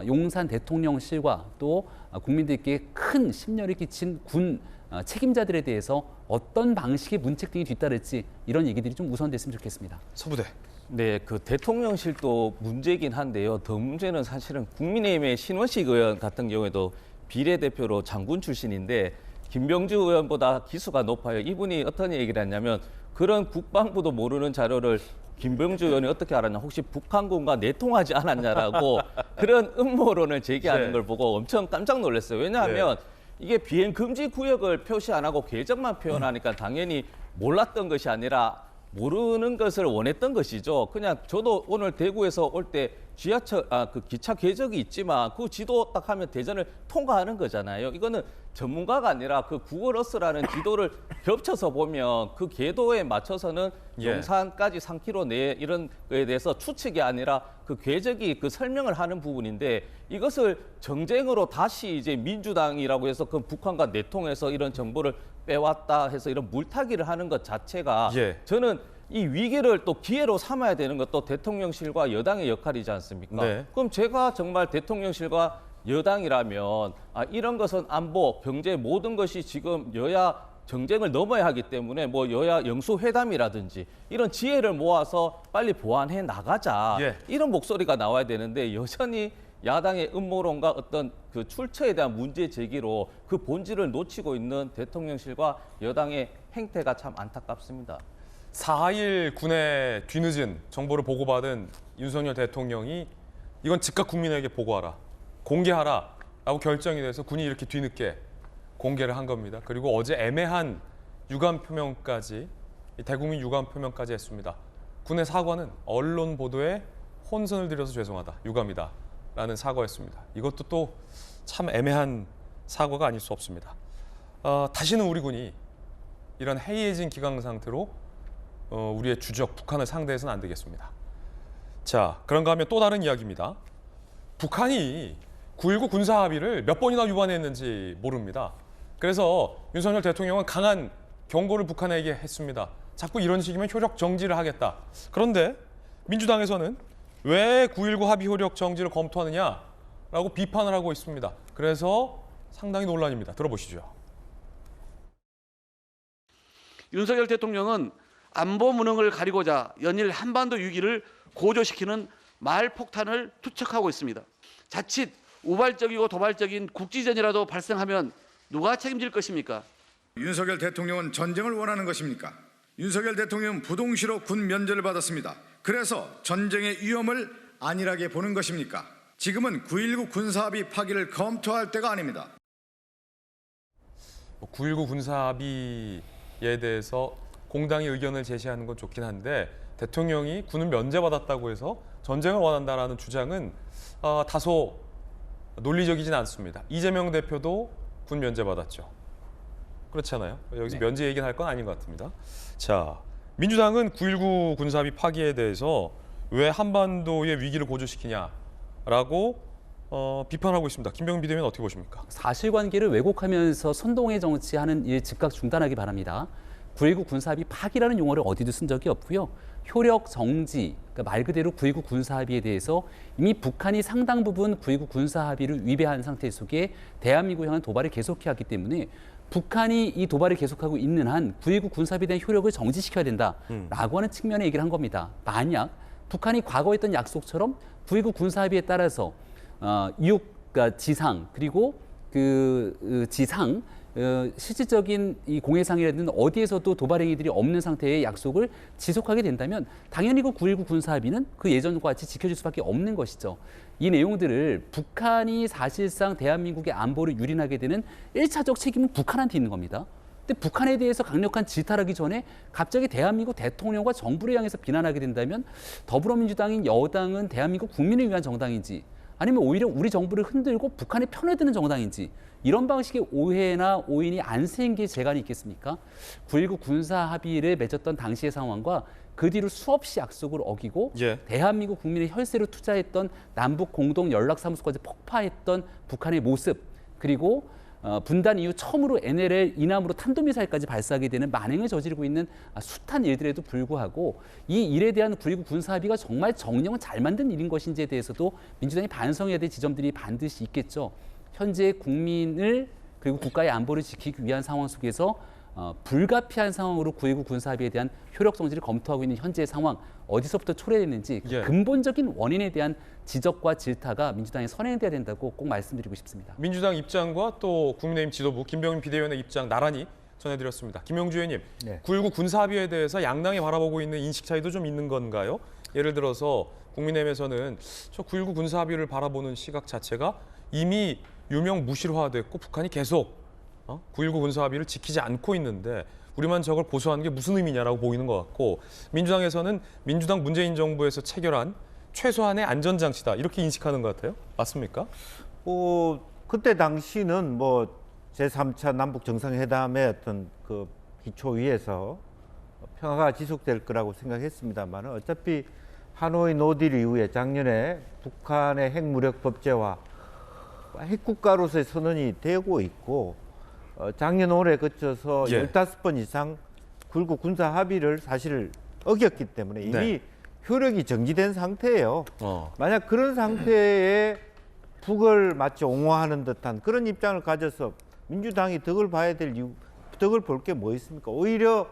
S3: 용산 대통령실과 또 국민들께 큰 심려를 끼친 군 책임자들에 대해서 어떤 방식의 문책 등이 뒤따를지 이런 얘기들이 좀 우선됐으면 좋겠습니다.
S1: 서부대.
S8: 네, 그 대통령실도 문제긴 한데요. 더 문제는 사실은 국민의힘의 신원식 의원 같은 경우에도 비례대표로 장군 출신인데 김병주 의원보다 기수가 높아요. 이분이 어떤 얘기를 했냐면 그런 국방부도 모르는 자료를 김병주 의원이 어떻게 알았냐, 혹시 북한군과 내통하지 않았냐라고 그런 음모론을 제기하는
S1: 네.
S8: 걸 보고 엄청 깜짝 놀랐어요. 왜냐하면 이게 비행 금지 구역을 표시 안 하고 궤적만 표현하니까 당연히 몰랐던 것이 아니라 모르는 것을 원했던 것이죠. 그냥 저도 오늘 대구에서 올 때 지하철 그 기차 궤적이 있지만 그 지도 딱 하면 대전을 통과하는 거잖아요. 이거는 전문가가 아니라 그 구글어스라는 지도를 겹쳐서 보면 그 궤도에 맞춰서는
S1: 예.
S8: 용산까지 3km 내 이런 거에 대해서 추측이 아니라 그 궤적이 그 설명을 하는 부분인데 이것을 정쟁으로 다시 이제 민주당이라고 해서 그 북한과 내통해서 이런 정보를 빼왔다 해서 이런 물타기를 하는 것 자체가
S1: 예.
S8: 저는 이 위기를 또 기회로 삼아야 되는 것도 대통령실과 여당의 역할이지 않습니까?
S1: 네.
S8: 그럼 제가 정말 대통령실과 여당이라면 이런 것은 안보, 경제 모든 것이 지금 여야 정쟁을 넘어야 하기 때문에 뭐 여야 영수회담이라든지 이런 지혜를 모아서 빨리 보완해 나가자.
S1: 예.
S8: 이런 목소리가 나와야 되는데 여전히 야당의 음모론과 어떤 그 출처에 대한 문제 제기로 그 본질을 놓치고 있는 대통령실과 여당의 행태가 참 안타깝습니다.
S1: 4일 군의 뒤늦은 정보를 보고받은 윤석열 대통령이 이건 즉각 국민에게 보고하라, 공개하라 라고 결정이 돼서 군이 이렇게 뒤늦게 공개를 한 겁니다. 그리고 어제 애매한 유감 표명까지, 대국민 유감 표명까지 했습니다. 군의 사과는 언론 보도에 혼선을 들여서 죄송하다, 유감이다 라는 사과였습니다. 이것도 또 참 애매한 사과가 아닐 수 없습니다. 다시는 우리 군이 이런 해이해진 기강 상태로 우리의 주적 북한을 상대해서는 안 되겠습니다. 자, 그런가 하면 또 다른 이야기입니다. 북한이 9.19 군사 합의를 몇 번이나 위반했는지 모릅니다. 그래서 윤석열 대통령은 강한 경고를 북한에게 했습니다. 자꾸 이런 식이면 효력 정지를 하겠다. 그런데 민주당에서는 왜 9.19 합의 효력 정지를 검토하느냐라고 비판을 하고 있습니다. 그래서 상당히 논란입니다. 들어보시죠.
S10: 윤석열 대통령은 안보 무능을 가리고자 연일 한반도 위기를 고조시키는 말폭탄을 투척하고 있습니다. 자칫 우발적이고 도발적인 국지전이라도 발생하면 누가 책임질 것입니까?
S11: 윤석열 대통령은 전쟁을 원하는 것입니까? 윤석열 대통령은 부동시로 군 면제를 받았습니다. 그래서 전쟁의 위험을 안일하게 보는 것입니까? 지금은 9.19 군사합의 파기를 검토할 때가 아닙니다.
S1: 9.19 군사합의에 대해서 공당의 의견을 제시하는 건 좋긴 한데 대통령이 군은 면제받았다고 해서 전쟁을 원한다라는 주장은 다소 논리적이진 않습니다. 이재명 대표도 군 면제받았죠. 그렇잖아요. 여기서
S3: 네.
S1: 면제 얘기는 할 건 아닌 것 같습니다. 자, 민주당은 9.19 군사합의 파기에 대해서 왜 한반도의 위기를 고조시키냐라고 비판하고 있습니다. 김병민 비대위원 어떻게 보십니까?
S3: 사실관계를 왜곡하면서 선동의 정치하는 일 즉각 중단하기 바랍니다. 9.19 군사합의 파기라는 용어를 어디도 쓴 적이 없고요. 효력 정지, 그러니까 말 그대로 9.19 군사합의에 대해서 이미 북한이 상당 부분 9.19 군사합의를 위배한 상태 속에 대한민국을 향한 도발을 계속해왔기 때문에 북한이 이 도발을 계속하고 있는 한 9.19 군사합의에 대한 효력을 정지시켜야 된다라고 하는 측면의 얘기를 한 겁니다. 만약 북한이 과거에 했던 약속처럼 9.19 군사합의에 따라서 그러니까 지상 그리고 지상 실질적인 이 공해상이라든지 어디에서도 도발 행위들이 없는 상태의 약속을 지속하게 된다면 당연히 그 9.19 군사합의는 그 예전과 같이 지켜질 수밖에 없는 것이죠. 이 내용들을 북한이 사실상 대한민국의 안보를 유린하게 되는 1차적 책임은 북한한테 있는 겁니다. 근데 북한에 대해서 강력한 질타하기 전에 갑자기 대한민국 대통령과 정부를 향해서 비난하게 된다면 더불어민주당인 여당은 대한민국 국민을 위한 정당인지 아니면 오히려 우리 정부를 흔들고 북한의 편을 드는 정당인지 이런 방식의 오해나 오인이 안 생길 재간이 있겠습니까? 9.19 군사 합의를 맺었던 당시의 상황과 그 뒤로 수없이 약속을 어기고 대한민국 국민의 혈세로 투자했던 남북 공동 연락사무소까지 폭파했던 북한의 모습 그리고 분단 이후 처음으로 NLL 이남으로 탄도미사일까지 발사하게 되는 만행을 저지르고 있는 숱한 일들에도 불구하고 이 일에 대한 9.19 군사합의가 정말 정령을 잘 만든 일인 것인지에 대해서도 민주당이 반성해야 될 지점들이 반드시 있겠죠. 현재 국민을 그리고 국가의 안보를 지키기 위한 상황 속에서 불가피한 상황으로 9.19 군사합의에 대한 효력 정지를 검토하고 있는 현재의 상황 어디서부터 초래됐는지 근본적인 원인에 대한 지적과 질타가 민주당에 선행돼야 된다고 꼭 말씀드리고 싶습니다.
S1: 민주당 입장과 또 국민의힘 지도부 김병민 비대위원의 입장 나란히 전해드렸습니다. 김용주 의원님, 9.19 군사합의에 대해서 양당이 바라보고 있는 인식 차이도 좀 있는 건가요? 예를 들어서 국민의힘에서는 저 9.19 군사합의를 바라보는 시각 자체가 이미 유명무실화됐고 북한이 계속 9.19 군사합의를 지키지 않고 있는데 우리만 저걸 고수하는 게 무슨 의미냐라고 보이는 것 같고 민주당에서는 민주당 문재인 정부에서 체결한 최소한의 안전장치다 이렇게 인식하는 것 같아요. 맞습니까?
S4: 그때 당시는 제3차 남북 정상회담의 어떤 그 기초 위에서 평화가 지속될 거라고 생각했습니다만 어차피 하노이 노딜 이후에 작년에 북한의 핵무력 법제화 핵국가로서의 선언이 되고 있고 작년 올해 거쳐서 15번 이상 9.19 군사 합의를 사실 어겼기 때문에 이미 효력이 정지된 상태예요. 만약 그런 상태에 북을 마치 옹호하는 듯한 그런 입장을 가져서 민주당이 덕을 봐야 될 이유, 덕을 볼 게 뭐 있습니까? 오히려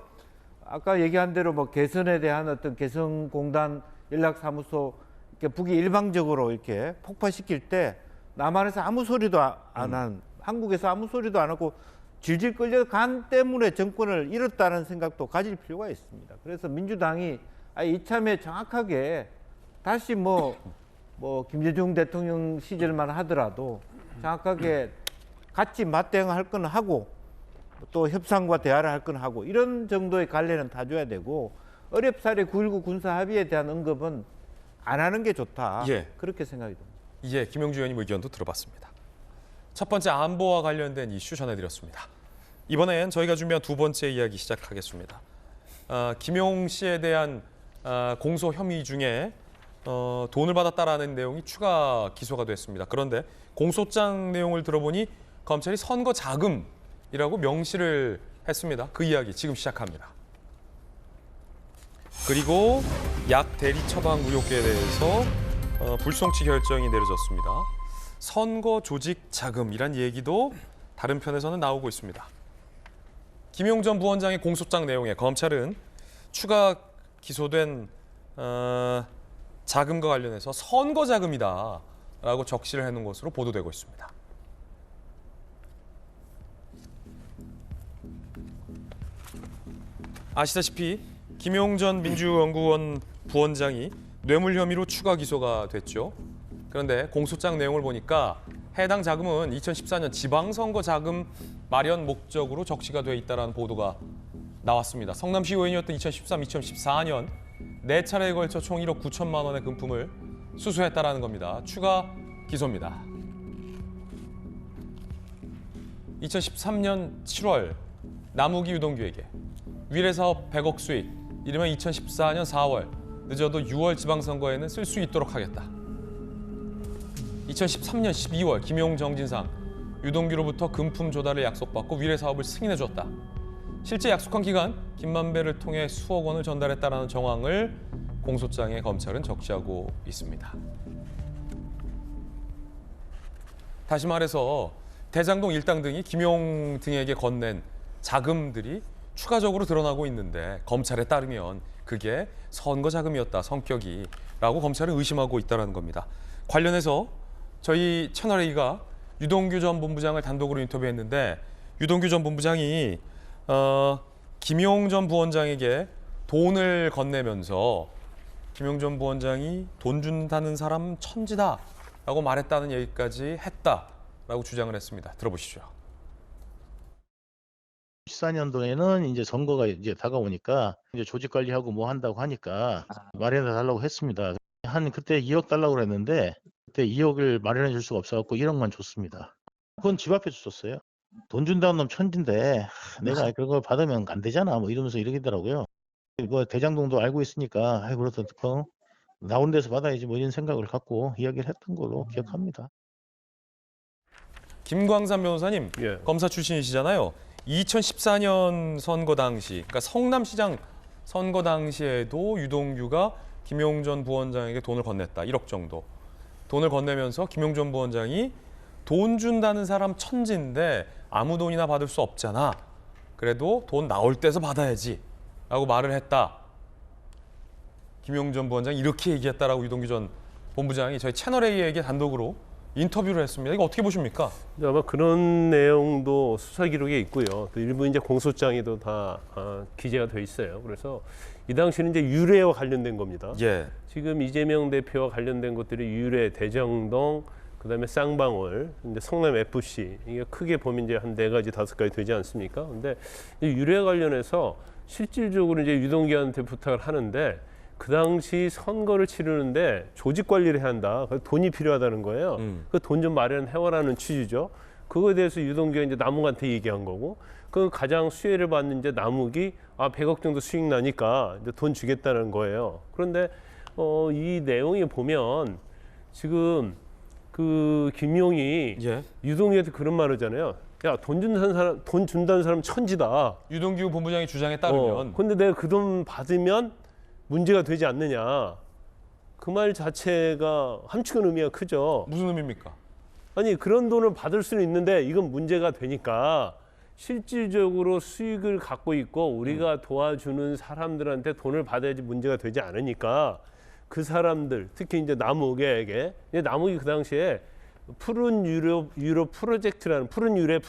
S4: 아까 얘기한 대로 개선에 대한 어떤 개성공단 연락사무소 이렇게 북이 일방적으로 이렇게 폭파시킬 때 남한에서 아무 소리도 안 한, 한국에서 아무 소리도 안 하고 질질 끌려간 때문에 정권을 잃었다는 생각도 가질 필요가 있습니다. 그래서 민주당이 이참에 정확하게 다시 김대중 대통령 시절만 하더라도 정확하게 같이 맞대응할 건 하고 또 협상과 대화를 할 건 하고 이런 정도의 갈래는 타줘야 되고 어렵사리 9.19 군사 합의에 대한 언급은 안 하는 게 좋다. 그렇게 생각이 듭니다.
S1: 김용주 의원님 의견도 들어봤습니다. 첫 번째 안보와 관련된 이슈 전해드렸습니다. 이번엔 저희가 준비한 두 번째 이야기 시작하겠습니다. 김용 씨에 대한 공소 혐의 중에 돈을 받았다라는 내용이 추가 기소가 됐습니다. 그런데 공소장 내용을 들어보니 검찰이 선거 자금이라고 명시를 했습니다. 그 이야기 지금 시작합니다. 그리고 약 대리 처방 의혹에 대해서 불송치 결정이 내려졌습니다. 선거 조직 자금이란 얘기도 다른 편에서는 나오고 있습니다. 김용 전 부원장의 공소장 내용에 검찰은 추가 기소된 자금과 관련해서 선거 자금이다라고 적시를 해놓은 것으로 보도되고 있습니다. 아시다시피 김용 전 민주연구원 부원장이 뇌물 혐의로 추가 기소가 됐죠. 그런데 공소장 내용을 보니까 해당 자금은 2014년 지방선거 자금 마련 목적으로 적시가 돼 있다는 보도가 나왔습니다. 성남시 의원이었던 2013, 2014년 4차례에 걸쳐 총 1억 9천만 원의 금품을 수수했다라는 겁니다. 추가 기소입니다. 2013년 7월 남욱이 유동규에게 위례사업 100억 수익, 이르면 2014년 4월, 늦어도 6월 지방선거에는 쓸 수 있도록 하겠다. 2013년 12월 김용 정진상, 유동규로부터 금품 조달을 약속받고 위례사업을 승인해줬다. 실제 약속한 기간 김만배를 통해 수억 원을 전달했다라는 정황을 공소장에 검찰은 적시하고 있습니다. 다시 말해서 대장동 일당 등이 김용 등에게 건넨 자금들이 추가적으로 드러나고 있는데 검찰에 따르면 그게 선거 자금이었다, 성격이 라고 검찰은 의심하고 있다는 겁니다. 관련해서 저희 채널A가 유동규 전 본부장을 단독으로 인터뷰했는데 유동규 전 본부장이 김용 전 부원장에게 돈을 건네면서 김용 전 부원장이 돈 준다는 사람 천지다라고 말했다는 얘기까지 했다라고 주장을 했습니다. 들어보시죠.
S12: 14년도에는 이제 선거가 이제 다가오니까 이제 조직 관리하고 뭐 한다고 하니까 마련해 달라고 했습니다. 한 그때 2억 달라고 그랬는데 그때 2억을 마련해 줄 수가 없어갖고 1억만 줬습니다. 그건 집 앞에 줬어요. 돈 준다는 놈 천진데 내가 그걸 받으면 안 되잖아 뭐 이러면서 이러더라고요. 뭐 대장동도 알고 있으니까 그래서 나온 데서 받아야지 뭐 이런 생각을 갖고 이야기를 했던 걸로 기억합니다.
S1: 김광삼 변호사님,
S7: 예.
S1: 검사 출신이시잖아요. 2014년 선거 당시, 그러니까 성남시장 선거 당시에도 유동규가 김용 전 부원장에게 돈을 건넸다. 1억 정도. 돈을 건네면서 김용 전 부원장이 돈 준다는 사람 천지인데 아무 돈이나 받을 수 없잖아. 그래도 돈 나올 때서 받아야지 라고 말을 했다. 김용 전 부원장이 이렇게 얘기했다라고 유동규 전 본부장이 저희 채널A에게 단독으로 인터뷰를 했습니다. 이거 어떻게 보십니까?
S7: 아마 그런 내용도 수사 기록에 있고요. 또 일부 이제 공소장에도 다 기재가 돼 있어요. 그래서 이 당시는 이제 유례와 관련된 겁니다.
S1: 예.
S7: 지금 이재명 대표와 관련된 것들이 유례, 대정동, 그다음에 쌍방울, 이제 성남 FC 이게 크게 보면 이제 한 4가지, 5가지 되지 않습니까? 근데 이 유례 관련해서 실질적으로 이제 유동규한테 부탁을 하는데 그 당시 선거를 치르는데 조직 관리를 해야 한다. 그래서 돈이 필요하다는 거예요. 그 돈 좀 마련해와라는 취지죠. 그거에 대해서 유동규가 이제 남욱한테 얘기한 거고, 그 가장 수혜를 받는 이제 남욱이 100억 정도 수익 나니까 이제 돈 주겠다는 거예요. 그런데 이 내용에 보면 지금 그 김용이
S1: 예.
S7: 유동규한테 그런 말을 하잖아요. 야, 돈 준다는 사람 천지다.
S1: 유동규 본부장의 주장에 따르면.
S7: 근데 내가 그 돈 받으면 문제가 되지 않느냐. 그 말 자체가 함축은 의미가 크죠.
S1: 무슨 의미입니까?
S7: 아니 그런 돈을 받을 수는 있는데 이건 문제가 되니까 실질적으로 수익을 갖고 있고 우리가 도와주는 사람들한테 돈을 받아야지 문제가 되지 않으니까 그 사람들 특히 이제 남욱에게 남욱이 그 당시에 푸른 유럽 프로젝트라는 푸른 유래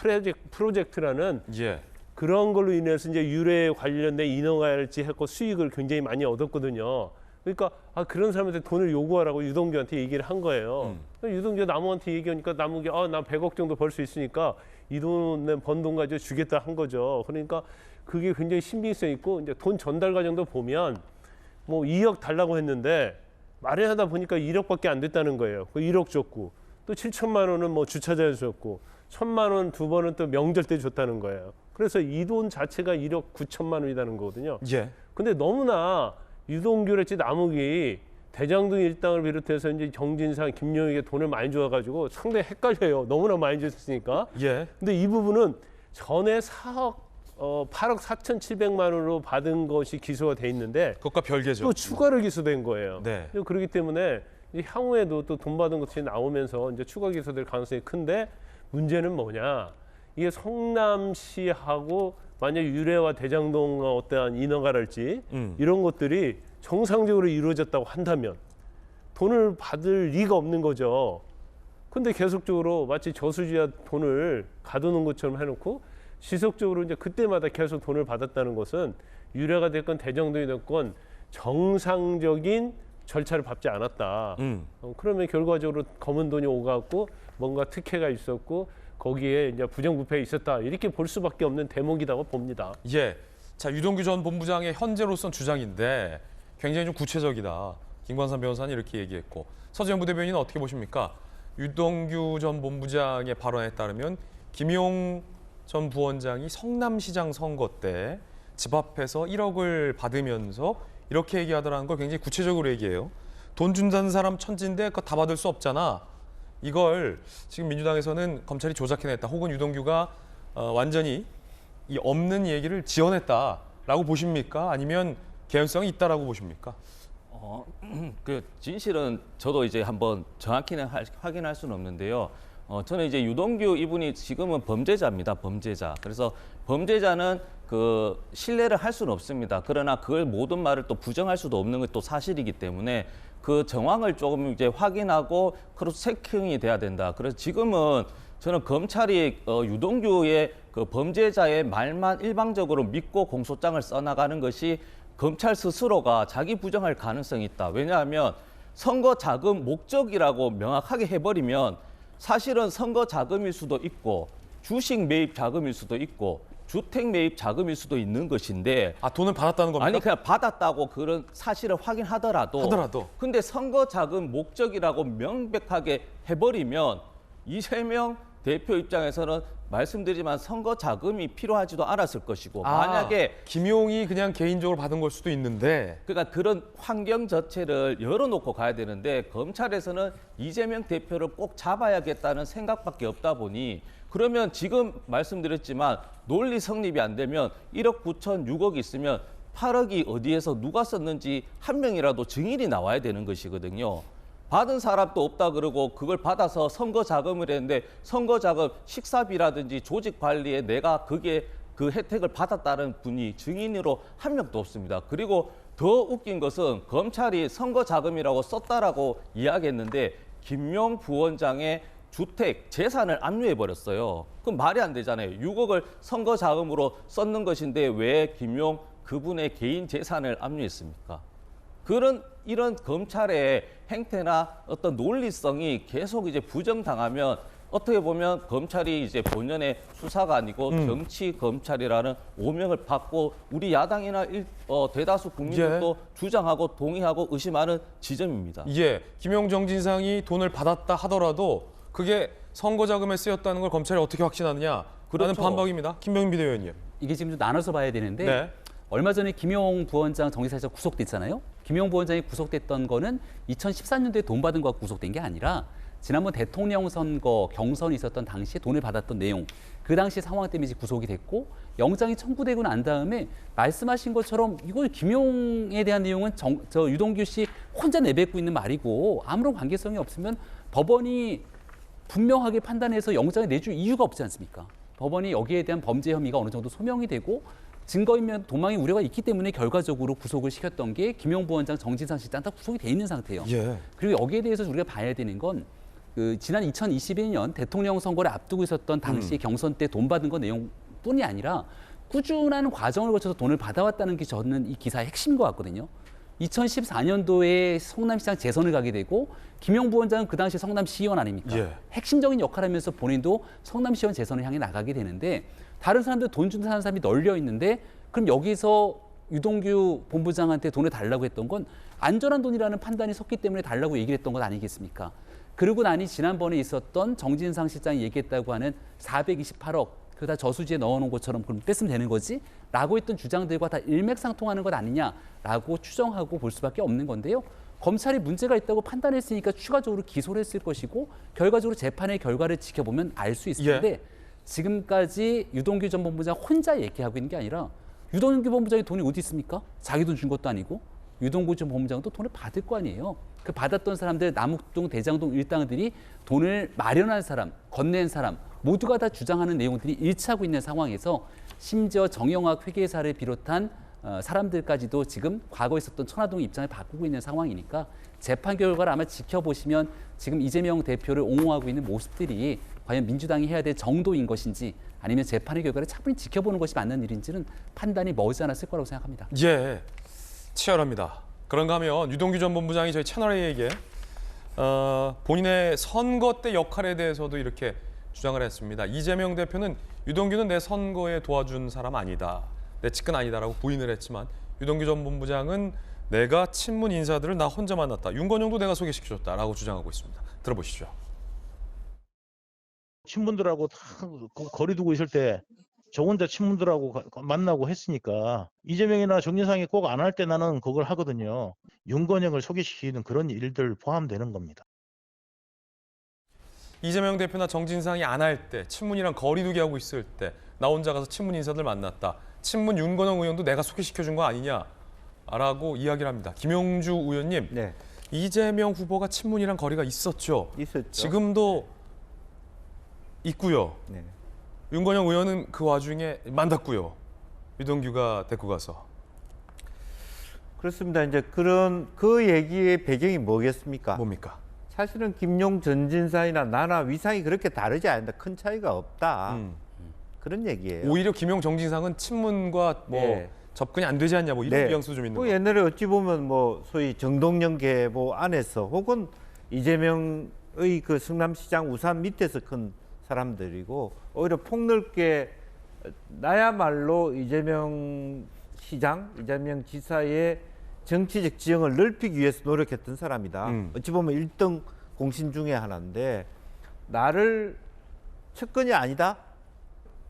S7: 프로젝트라는
S1: 예.
S7: 그런 걸로 인해서 이제 유래에 관련된 인허가일지 했고 수익을 굉장히 많이 얻었거든요. 그러니까 그런 사람한테 돈을 요구하라고 유동규한테 얘기를 한 거예요. 유동규가 남욱한테 얘기하니까 남욱이 나 100억 정도 벌 수 있으니까 이 돈 번 돈 가지고 주겠다 한 거죠. 그러니까 그게 굉장히 신빙성 있고 이제 돈 전달 과정도 보면 뭐 2억 달라고 했는데 마련하다 보니까 1억밖에 안 됐다는 거예요. 그 1억 줬고 또 7천만 원은 뭐 주차자에 줬고 1,000만 원 2번은 또 명절 때 줬다는 거예요. 그래서 이 돈 자체가 1억 9천만 원이라는 거거든요.
S1: 예.
S7: 근데 너무나 유동규랄지 남욱이 대장동 일당을 비롯해서 이제 정진상, 김용익에 돈을 많이 줘가지고 상당히 헷갈려요. 너무나 많이 줬으니까.
S1: 예.
S7: 근데 이 부분은 전에 8억 4,700만 원으로 받은 것이 기소가 돼 있는데
S1: 그것과 별개죠.
S7: 또 추가로 기소된 거예요.
S1: 네.
S7: 그렇기 때문에 이 향후에도 또 돈 받은 것이 나오면서 이제 추가 기소될 가능성이 큰데 문제는 뭐냐? 이게 성남시하고 만약 유래와 대장동 어떠한 인허가랄지 이런 것들이 정상적으로 이루어졌다고 한다면 돈을 받을 리가 없는 거죠. 근데 계속적으로 마치 저수지와 돈을 가두는 것처럼 해놓고 지속적으로 이제 그때마다 계속 돈을 받았다는 것은 유래가 됐건 대장동이 됐건 정상적인 절차를 밟지 않았다. 그러면 결과적으로 검은 돈이 오가고 뭔가 특혜가 있었고 거기에 이제 부정부패가 있었다. 이렇게 볼 수밖에 없는 대목이라고 봅니다.
S1: 예. 자, 유동규 전 본부장의 현재로선 주장인데 굉장히 좀 구체적이다. 김관삼 변호사는 이렇게 얘기했고 서재현 부대변인은 어떻게 보십니까? 유동규 전 본부장의 발언에 따르면 김용 전 부원장이 성남시장 선거 때 집 앞에서 1억을 받으면서 이렇게 얘기하더라는 걸 굉장히 구체적으로 얘기해요. 돈 준다는 사람 천진데 그거 다 받을 수 없잖아. 이걸 지금 민주당에서는 검찰이 조작해냈다. 혹은 유동규가 완전히 이 없는 얘기를 지어냈다라고 보십니까? 아니면 개연성이 있다라고 보십니까?
S8: 그 진실은 저도 이제 한번 정확히는 확인할 수는 없는데요. 저는 이제 유동규 이분이 지금은 범죄자입니다. 범죄자. 그래서 범죄자는 그 신뢰를 할 수는 없습니다. 그러나 그걸 모든 말을 또 부정할 수도 없는 게 또 사실이기 때문에 그 정황을 조금 이제 확인하고 크로스 체킹이 돼야 된다. 그래서 지금은 저는 검찰이 유동규의 그 범죄자의 말만 일방적으로 믿고 공소장을 써나가는 것이 검찰 스스로가 자기 부정할 가능성이 있다. 왜냐하면 선거 자금 목적이라고 명확하게 해버리면 사실은 선거 자금일 수도 있고 주식 매입 자금일 수도 있고 주택 매입 자금일 수도 있는 것인데
S1: 돈을 받았다는 겁니까?
S8: 아니 그냥 받았다고 그런 사실을 확인하더라도 근데 선거 자금 목적이라고 명백하게 해버리면 이재명 대표 입장에서는 말씀드리지만 선거 자금이 필요하지도 않았을 것이고 만약에
S1: 김용이 그냥 개인적으로 받은 걸 수도 있는데
S8: 그러니까 그런 환경 자체를 열어놓고 가야 되는데 검찰에서는 이재명 대표를 꼭 잡아야겠다는 생각밖에 없다 보니 그러면 지금 말씀드렸지만 논리 성립이 안 되면 1억 9천 6억 있으면 8억이 어디에서 누가 썼는지 한 명이라도 증인이 나와야 되는 것이거든요. 받은 사람도 없다 그러고 그걸 받아서 선거 자금을 했는데 선거 자금 식사비라든지 조직 관리에 내가 그게 그 혜택을 받았다는 분이 증인으로 한 명도 없습니다. 그리고 더 웃긴 것은 검찰이 선거 자금이라고 썼다라고 이야기했는데 김용 부원장의 주택, 재산을 압류해버렸어요. 그럼 말이 안 되잖아요. 6억을 선거 자금으로 썼는 것인데 왜 김용 그분의 개인 재산을 압류했습니까? 이런 검찰의 행태나 어떤 논리성이 계속 이제 부정당하면 어떻게 보면 검찰이 이제 본연의 수사가 아니고 정치 검찰이라는 오명을 받고 우리 야당이나 대다수 국민들도 주장하고 동의하고 의심하는 지점입니다.
S1: 예, 김용 정진상이 돈을 받았다 하더라도 그게 선거 자금에 쓰였다는 걸 검찰이 어떻게 확신하느냐? 라는 반박입니다. 김병민 비대위원님.
S3: 이게 지금 좀 나눠서 봐야 되는데
S1: 네.
S3: 얼마 전에 김용 부원장 정치사에서 구속됐잖아요. 김용 부원장이 구속됐던 거는 2014년도에 돈 받은 거가 구속된 게 아니라 지난번 대통령 선거 경선이 있었던 당시에 돈을 받았던 내용, 그 당시 상황 때문에 구속이 됐고 영장이 청구되고 난 다음에 말씀하신 것처럼 이걸 김용에 대한 내용은 유동규 씨 혼자 내뱉고 있는 말이고 아무런 관계성이 없으면 법원이 분명하게 판단해서 영장을 내줄 이유가 없지 않습니까? 법원이 여기에 대한 범죄 혐의가 어느 정도 소명이 되고 증거인멸 도망의 우려가 있기 때문에 결과적으로 구속을 시켰던 게 김용 부원장, 정진상 실장 다 구속이 돼 있는 상태예요.
S1: 예.
S3: 그리고 여기에 대해서 우리가 봐야 되는 건 지난 2021년 대통령 선거를 앞두고 있었던 당시 경선 때 돈 받은 거 내용뿐이 아니라 꾸준한 과정을 거쳐서 돈을 받아왔다는 게 저는 이 기사의 핵심인 것 같거든요. 2014년도에 성남시장 재선을 가게 되고 김용 부원장은 그 당시 성남시의원 아닙니까?
S1: 예.
S3: 핵심적인 역할을 하면서 본인도 성남시의원 재선을 향해 나가게 되는데 다른 사람들 돈 준다 하는 사람이 널려 있는데 그럼 여기서 유동규 본부장한테 돈을 달라고 했던 건 안전한 돈이라는 판단이 섰기 때문에 달라고 얘기를 했던 것 아니겠습니까? 그러고 나니 지난번에 있었던 정진상 실장이 얘기했다고 하는 428억 그거 다 저수지에 넣어놓은 것처럼 그럼 뺐으면 되는 거지? 라고 했던 주장들과 다 일맥상통하는 것 아니냐라고 추정하고 볼 수밖에 없는 건데요. 검찰이 문제가 있다고 판단했으니까 추가적으로 기소를 했을 것이고 결과적으로 재판의 결과를 지켜보면 알 수 있을 텐데 지금까지 유동규 전 본부장 혼자 얘기하고 있는 게 아니라 유동규 본부장이 돈이 어디 있습니까? 자기 돈 준 것도 아니고 유동규 전 본부장도 돈을 받을 거 아니에요. 그 받았던 사람들 남욱동, 대장동 일당들이 돈을 마련한 사람, 건넨 사람 모두가 다 주장하는 내용들이 일치하고 있는 상황에서 심지어 정영학 회계사를 비롯한 사람들까지도 지금 과거에 있었던 천화동 입장을 바꾸고 있는 상황이니까 재판 결과를 아마 지켜보시면 지금 이재명 대표를 옹호하고 있는 모습들이 과연 민주당이 해야 될 정도인 것인지 아니면 재판의 결과를 차분히 지켜보는 것이 맞는 일인지는 판단이 머지 않았을 거라고 생각합니다.
S1: 예, 치열합니다. 그런가 하면 유동규 전 본부장이 저희 채널A에게 본인의 선거 때 역할에 대해서도 이렇게 주장을 했습니다. 이재명 대표는 유동규는 내 선거에 도와준 사람 아니다. 내 측근 아니다라고 부인을 했지만 유동규 전 본부장은 내가 친문 인사들을 나 혼자 만났다. 윤건영도 내가 소개시켜줬다라고 주장하고 있습니다. 들어보시죠.
S12: 친문들하고 다 거리 두고 있을 때 저 혼자 친문들하고 만나고 했으니까 이재명이나 정진상이 꼭 안 할 때 나는 그걸 하거든요. 윤건영을 소개시키는 그런 일들 포함되는 겁니다.
S1: 이재명 대표나 정진상이 안 할 때, 친문이랑 거리 두기 하고 있을 때 나 혼자 가서 친문 인사들 만났다. 친문 윤건영 의원도 내가 소개시켜준 거 아니냐라고 이야기를 합니다. 김용주 의원님,
S4: 네.
S1: 이재명 후보가 친문이랑 거리가 있었죠.
S4: 있었죠.
S1: 지금도 있고요.
S4: 네.
S1: 윤건영 의원은 그 와중에 만났고요. 유동규가 데리고 가서.
S4: 그렇습니다. 이제 그 얘기의 배경이 뭐겠습니까?
S1: 뭡니까?
S4: 사실은 김용 전진상이나 나나 위상이 그렇게 다르지 않는다. 큰 차이가 없다. 그런 얘기예요.
S1: 오히려 김용 정진상은 친문과 접근이 안 되지 않냐 이런 뉘앙스도 좀 있는 거.
S4: 옛날에 어찌 보면 소위 정동영 계보 안에서 혹은 이재명의 그 성남시장 우산 밑에서 큰 사람들이고 오히려 폭넓게 나야말로 이재명 시장, 이재명 지사의 정치적 지형을 넓히기 위해서 노력했던 사람이다. 어찌 보면 1등 공신 중에 하나인데 나를 측근이 아니다.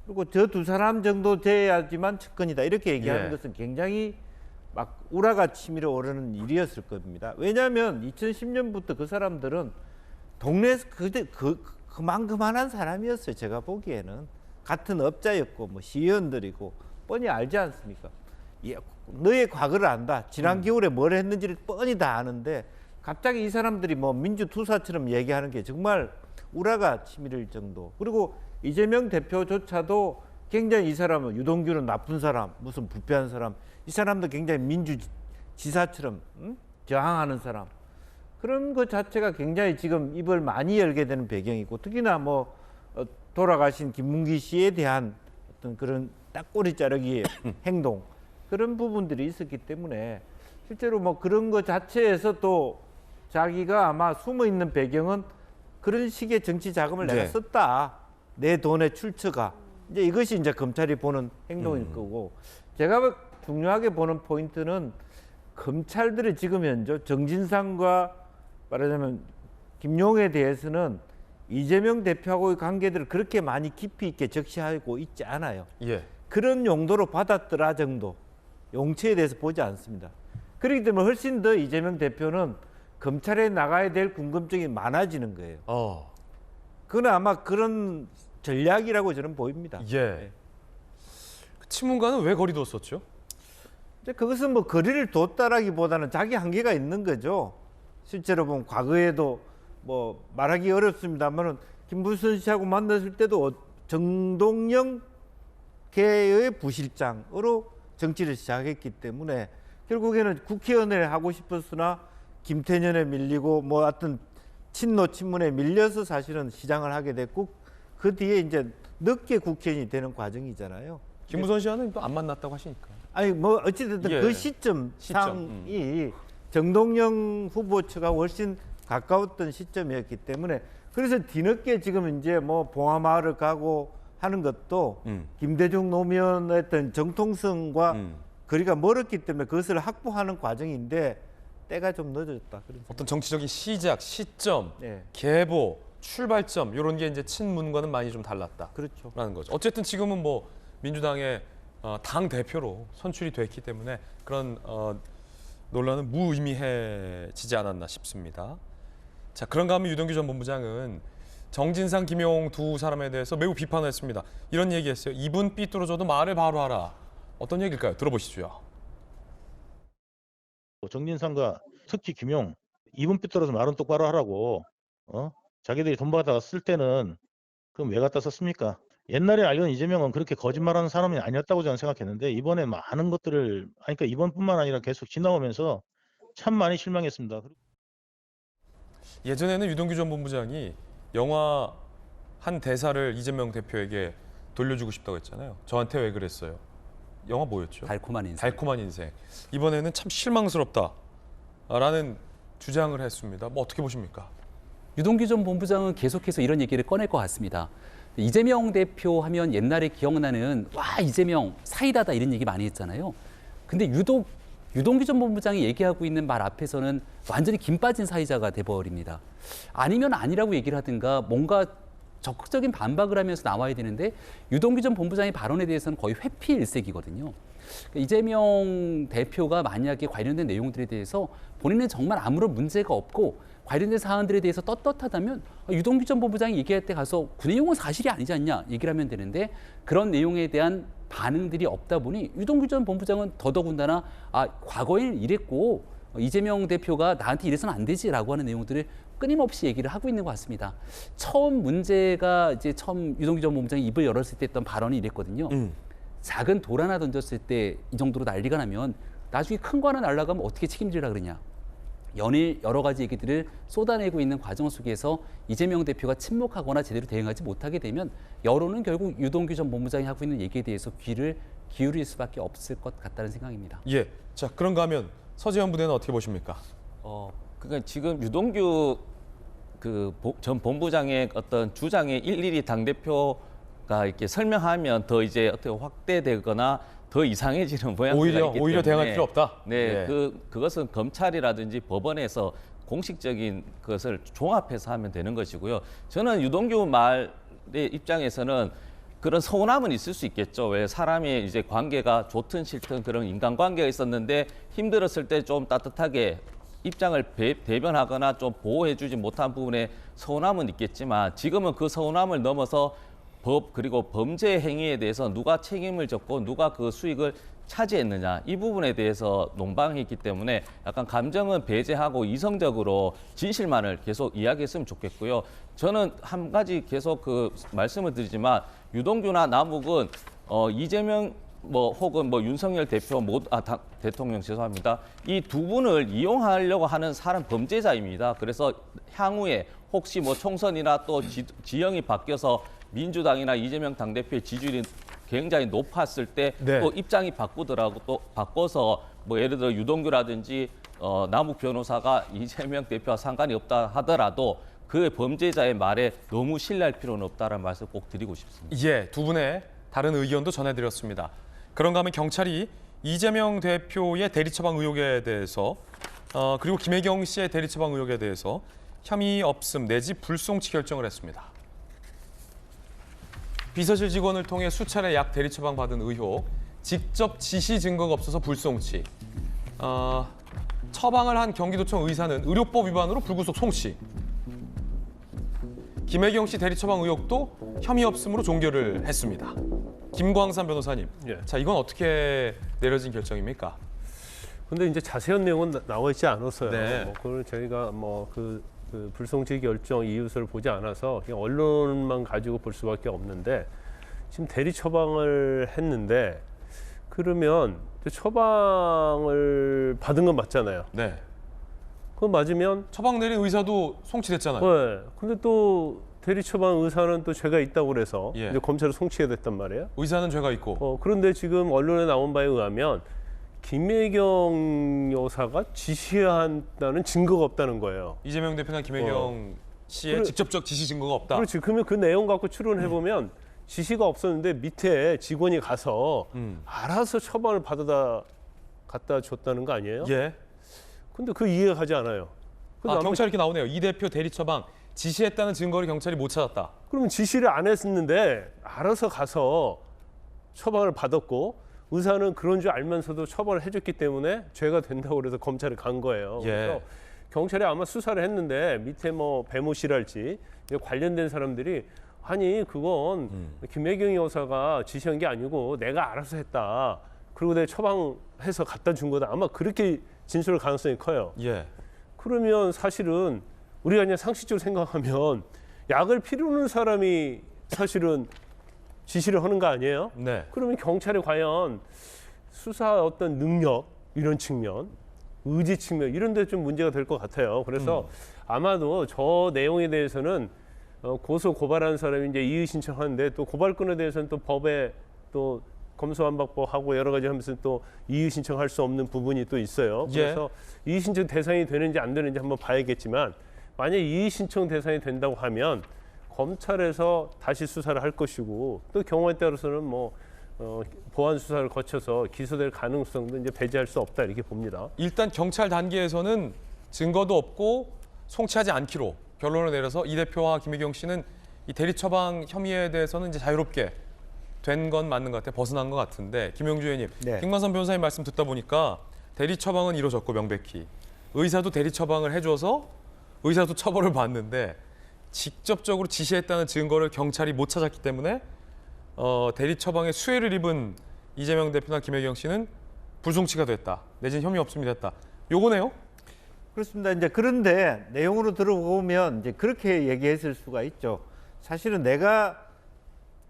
S4: 그리고 저 두 사람 정도 돼야지만 측근이다. 이렇게 얘기하는 것은 굉장히 막 우라가 치밀어 오르는 일이었을 겁니다. 왜냐하면 2010년부터 그 사람들은 동네에서 그만한 사람이었어요. 제가 보기에는 같은 업자였고 시의원들이고 뻔히 알지 않습니까? 너의 과거를 안다. 지난 겨울에 뭘 했는지를 뻔히 다 아는데 갑자기 이 사람들이 민주투사처럼 얘기하는 게 정말 우라가 치밀을 정도. 그리고 이재명 대표조차도 굉장히 이 사람은 유동규는 나쁜 사람, 무슨 부패한 사람, 이 사람도 굉장히 민주지사처럼 저항하는 사람. 그런 것 자체가 굉장히 지금 입을 많이 열게 되는 배경이고 특히나 돌아가신 김문기 씨에 대한 어떤 그런 딱꼬리 자르기의 행동 그런 부분들이 있었기 때문에 실제로 그런 것 자체에서 또 자기가 아마 숨어 있는 배경은 그런 식의 정치 자금을 내가 썼다. 내 돈의 출처가 이제 이것이 이제 검찰이 보는 행동일 거고 제가 중요하게 보는 포인트는 검찰들이 지금 현재 정진상과 말하자면 김용에 대해서는 이재명 대표하고의 관계들을 그렇게 많이 깊이 있게 적시하고 있지 않아요. 그런 용도로 받았더라 정도 용체에 대해서 보지 않습니다. 그렇기 때문에 훨씬 더 이재명 대표는 검찰에 나가야 될 궁금증이 많아지는 거예요. 그건 아마 그런 전략이라고 저는 보입니다.
S1: 친문과는 왜 거리 뒀었죠?
S4: 그것은 거리를 뒀다라기보다는 자기 한계가 있는 거죠. 실제로 보면 과거에도 말하기 어렵습니다만은 김부선 씨하고 만났을 때도 정동영 계의 부실장으로 정치를 시작했기 때문에 결국에는 국회의원을 하고 싶었으나 김태년에 밀리고 어떤 친노 친문에 밀려서 사실은 시장을 하게 됐고 그 뒤에 이제 늦게 국회의원이 되는 과정이잖아요.
S1: 김부선 씨와는 또 안 만났다고 하시니까.
S4: 아니 어찌됐든 그 시점상이 정동영 후보 측하고 훨씬 가까웠던 시점이었기 때문에 그래서 뒤늦게 지금 이제 봉화마을을 가고 하는 것도 김대중 노무현의 어떤 정통성과 거리가 멀었기 때문에 그것을 확보하는 과정인데 때가 좀 늦어졌다.
S1: 어떤 정치적인 시작, 시점, 계보, 출발점 이런 게 이제 친문과는 많이 좀 달랐다. 라는 거죠. 어쨌든 지금은 민주당의 당 대표로 선출이 됐기 때문에 그런 논란은 무의미해지지 않았나 싶습니다. 자, 그런가 하면 유동규 전 본부장은 정진상, 김용 두 사람에 대해서 매우 비판했습니다. 이런 얘기했어요. 이분 삐뚤어져도 말을 바로 하라. 어떤 얘기일까요? 들어보시죠.
S12: 정진상과 특히 김용 이분 삐뚤어서 말은 똑바로 하라고 자기들이 돈 받아가 쓸 때는 그럼 왜 갖다 썼습니까? 옛날에 알던 이재명은 그렇게 거짓말하는 사람이 아니었다고 저는 생각했는데 이번에 많은 것들을 그러니까 이번뿐만 아니라 계속 지나오면서 참 많이 실망했습니다.
S1: 예전에는 유동규 전 본부장이 영화 한 대사를 이재명 대표에게 돌려주고 싶다고 했잖아요. 저한테 왜 그랬어요? 영화 뭐였죠?
S3: 달콤한 인생.
S1: 달콤한 인생. 이번에는 참 실망스럽다라는 주장을 했습니다. 뭐 어떻게 보십니까?
S3: 유동규 전 본부장은 계속해서 이런 얘기를 꺼낼 것 같습니다. 이재명 대표 하면 옛날에 기억나는 와 이재명 사이다다 이런 얘기 많이 했잖아요. 근데 유독 유동규 전 본부장이 얘기하고 있는 말 앞에서는 완전히 김 빠진 사이자가 돼버립니다. 아니면 아니라고 얘기를 하든가 뭔가 적극적인 반박을 하면서 나와야 되는데 유동규 전 본부장의 발언에 대해서는 거의 회피 일색이거든요. 이재명 대표가 만약에 관련된 내용들에 대해서 본인은 정말 아무런 문제가 없고 관련된 사안들에 대해서 떳떳하다면 유동규 전 본부장이 얘기할 때 가서 그 내용은 사실이 아니지 않냐 얘기를 하면 되는데 그런 내용에 대한 반응들이 없다 보니 유동규 전 본부장은 더더군다나 과거에는 이랬고 이재명 대표가 나한테 이래서는 안 되지라고 하는 내용들을 끊임없이 얘기를 하고 있는 것 같습니다. 처음 문제가 이제 처음 유동규 전 본부장이 입을 열었을 때 했던 발언이 이랬거든요. 작은 돌 하나 던졌을 때 이 정도로 난리가 나면 나중에 큰 거 하나 날아가면 어떻게 책임지라 그러냐. 연일 여러 가지 얘기들을 쏟아내고 있는 과정 속에서 이재명 대표가 침묵하거나 제대로 대응하지 못하게 되면 여론은 결국 유동규 전 본부장이 하고 있는 얘기에 대해서 귀를 기울일 수밖에 없을 것 같다는 생각입니다.
S1: 예. 자, 그런가 하면 서재현 부대는 어떻게 보십니까?
S8: 그러니까 지금 유동규 전 본부장의 어떤 주장에 일일이 당대표가 이렇게 설명하면 더 이제 어떻게 확대되거나 더 이상해지는 모양새가 있기
S1: 오히려
S8: 때문에
S1: 대응할 필요 없다.
S8: 네,
S1: 예.
S8: 그것은 검찰이라든지 법원에서 공식적인 것을 종합해서 하면 되는 것이고요. 저는 유동규 말의 입장에서는 그런 서운함은 있을 수 있겠죠. 왜 사람이 이제 관계가 좋든 싫든 그런 인간관계가 있었는데 힘들었을 때 좀 따뜻하게 입장을 대변하거나 좀 보호해주지 못한 부분에 서운함은 있겠지만 지금은 그 서운함을 넘어서 법 그리고 범죄 행위에 대해서 누가 책임을 졌고 누가 그 수익을 차지했느냐 이 부분에 대해서 논방했기 때문에 약간 감정은 배제하고 이성적으로 진실만을 계속 이야기했으면 좋겠고요. 저는 한 가지 계속 말씀을 드리지만 유동규나 남욱은 이재명 혹은 윤석열 대표 대통령 죄송합니다. 이 두 분을 이용하려고 하는 사람 범죄자입니다. 그래서 향후에 혹시 총선이나 또 지형이 바뀌어서 민주당이나 이재명 당대표의 지지율이 굉장히 높았을 때 또 입장이 바꾸더라고 또 바꿔서 예를 들어 유동규라든지 남욱 변호사가 이재명 대표와 상관이 없다 하더라도 그 범죄자의 말에 너무 신뢰할 필요는 없다는 말씀 꼭 드리고 싶습니다.
S1: 예, 두 분의 다른 의견도 전해드렸습니다. 그런가 하면 경찰이 이재명 대표의 대리처방 의혹에 대해서 그리고 김혜경 씨의 대리처방 의혹에 대해서 혐의 없음 내지 불송치 결정을 했습니다. 비서실 직원을 통해 수차례 약 대리처방 받은 의혹, 직접 지시 증거가 없어서 불송치. 처방을 한 경기도청 의사는 의료법 위반으로 불구속 송치. 김혜경 씨 대리처방 의혹도 혐의 없음으로 종결을 했습니다. 김광산 변호사님, 자 이건 어떻게 내려진 결정입니까?
S7: 근데 이제 자세한 내용은 나와 있지 않았어요.
S1: 네.
S7: 그걸 저희가 그 불송치 결정 이유서를 보지 않아서 그냥 언론만 가지고 볼 수밖에 없는데 지금 대리 처방을 했는데 그러면 처방을 받은 건 맞잖아요.
S1: 네.
S7: 그건 맞으면
S1: 처방 내린 의사도 송치됐잖아요.
S7: 네. 근데 또 대리 처방 의사는 또 죄가 있다고 그래서
S1: 예.
S7: 이제 검찰에 송치가 됐단 말이에요.
S1: 의사는 죄가 있고.
S7: 그런데 지금 언론에 나온 바에 의하면 김혜경 여사가 지시한다는 증거가 없다는 거예요.
S1: 이재명 대표나 김혜경 씨의 직접적 지시 증거가 없다.
S7: 그렇지. 그러면 그 내용 갖고 추론해 보면 지시가 없었는데 밑에 직원이 가서 알아서 처방을 갖다 줬다는 거 아니에요?
S1: 예.
S7: 근데 그 이해가 가지 않아요.
S1: 경찰 이렇게 나오네요. 이 대표 대리 처방 지시했다는 증거를 경찰이 못 찾았다.
S7: 그러면 지시를 안 했었는데 알아서 가서 처방을 받았고 의사는 그런 줄 알면서도 처벌을 해줬기 때문에 죄가 된다고 그래서 검찰에 간 거예요.
S1: 예.
S7: 그래서 경찰이 아마 수사를 했는데 밑에 뭐 배모 씨랄지 관련된 사람들이 아니 그건 김혜경 여사가 지시한 게 아니고 내가 알아서 했다. 그리고 내가 처방해서 갖다 준 거다. 아마 그렇게 진술할 가능성이 커요.
S1: 예.
S7: 그러면 사실은 우리가 그냥 상식적으로 생각하면 약을 피우는 사람이 사실은 지시를 하는 거 아니에요?
S1: 네.
S7: 그러면 경찰이 과연 수사 어떤 능력 이런 측면, 의지 측면 이런 데 좀 문제가 될 것 같아요. 그래서 아마도 저 내용에 대해서는 고소 고발한 사람이 이제 이의 신청하는데 또 고발건에 대해서는 또 법에 또 검소완박법하고 여러 가지 하면서 또 이의 신청할 수 없는 부분이 또 있어요.
S1: 예.
S7: 그래서 이의 신청 대상이 되는지 안 되는지 한번 봐야겠지만 만약 이의 신청 대상이 된다고 하면 검찰에서 다시 수사를 할 것이고 또 경우에 따라서는 뭐 보안 수사를 거쳐서 기소될 가능성도 이제 배제할 수 없다 이렇게 봅니다.
S1: 일단 경찰 단계에서는 증거도 없고 송치하지 않기로 결론을 내려서 이 대표와 김혜경 씨는 이 대리 처방 혐의에 대해서는 이제 자유롭게 된 건 맞는 것 같아요. 벗어난 것 같은데 김영주 의원님,
S4: 네.
S1: 김관선 변호사님 말씀 듣다 보니까 대리 처방은 이루어졌고 명백히 의사도 대리 처방을 해줘서 의사도 처벌을 받는데 직접적으로 지시했다는 증거를 경찰이 못 찾았기 때문에 대리 처방에 수혜를 입은 이재명 대표나 김혜경 씨는 불송치가 됐다. 내지는 혐의 없음이 됐다. 요거네요?
S4: 그렇습니다. 이제 그런데 내용으로 들어보면 이제 그렇게 얘기했을 수가 있죠. 사실은 내가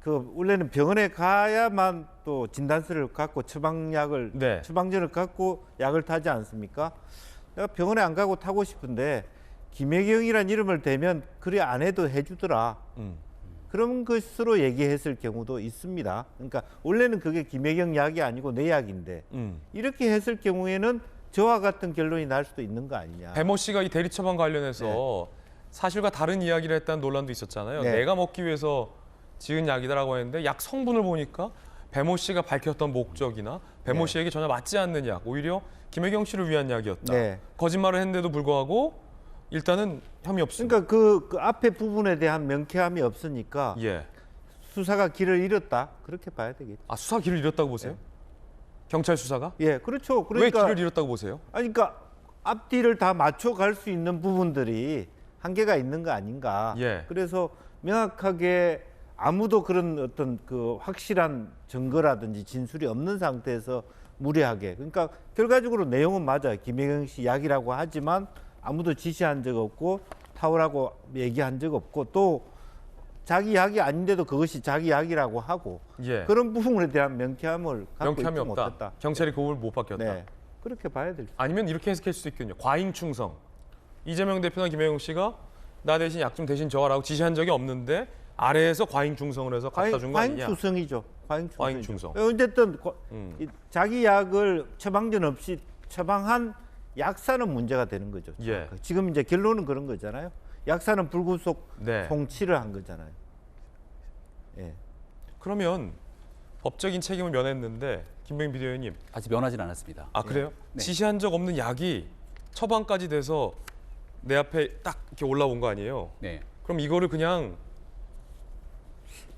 S4: 원래는 병원에 가야만 또 진단서를 갖고 처방약을
S1: 네.
S4: 처방전을 갖고 약을 타지 않습니까? 내가 병원에 안 가고 타고 싶은데 김혜경이란 이름을 대면 그래 안 해도 해주더라. 그런 것으로 얘기했을 경우도 있습니다. 그러니까 원래는 그게 김혜경 약이 아니고 내 약인데 이렇게 했을 경우에는 저와 같은 결론이 날 수도 있는 거 아니냐.
S1: 배모 씨가 이 대리 처방 관련해서 사실과 다른 이야기를 했다는 논란도 있었잖아요.
S4: 네.
S1: 내가 먹기 위해서 지은 약이다라고 했는데 약 성분을 보니까 배모 씨가 밝혔던 목적이나 배모
S4: 네.
S1: 씨에게 전혀 맞지 않는 약, 오히려 김혜경 씨를 위한 약이었다.
S4: 네.
S1: 거짓말을 했는데도 불구하고 일단은 혐의 없습니다.
S4: 그러니까 그 앞에 부분에 대한 명쾌함이 없으니까
S1: 예.
S4: 수사가 길을 잃었다 그렇게 봐야 되겠죠.
S1: 아, 수사 길을 잃었다고 보세요? 경찰 수사가?
S4: 예, 그렇죠.
S1: 왜
S4: 그러니까
S1: 길을 잃었다고 보세요?
S4: 아니, 그러니까 앞뒤를 다 맞춰 갈 수 있는 부분들이 한계가 있는 거 아닌가.
S1: 예.
S4: 그래서 명확하게 아무도 그런 어떤 그 확실한 증거라든지 진술이 없는 상태에서 무리하게. 그러니까 결과적으로 내용은 맞아요. 김혜경 씨 약이라고 하지만 아무도 지시한 적 없고 타오라고 얘기한 적 없고 또 자기 약이 아닌데도 그것이 자기 약이라고 하고
S1: 예.
S4: 그런 부분에 대한 명쾌함을 갖고
S1: 명쾌함이
S4: 있지
S1: 없다.
S4: 못했다.
S1: 경찰이 그걸 못 받겠다.
S4: 네, 그렇게 봐야 될 수.
S1: 아니면 이렇게 해석할 수도 있거든요. 과잉 충성. 이재명 대표나 김혜경 씨가 나 대신 약 좀 대신 줘라고 지시한 적이 없는데 아래에서 과잉 충성을 해서 갖다 준 거 아니냐.
S4: 과잉 충성이죠.
S1: 과잉 충성.
S4: 어쨌든 자기 약을 처방전 없이 처방한 약사는 문제가 되는 거죠.
S1: 예.
S4: 지금 이제 결론은 그런 거잖아요. 약사는 불구속
S1: 네.
S4: 송치를 한 거잖아요. 예.
S1: 그러면 법적인 책임을 면했는데 김병민 비대위원님.
S3: 아직 면하진 않았습니다.
S1: 아, 그래요?
S3: 네.
S1: 지시한 적 없는 약이 처방까지 돼서 내 앞에 딱 이렇게 올라온 거 아니에요?
S3: 네.
S1: 그럼 이거를 그냥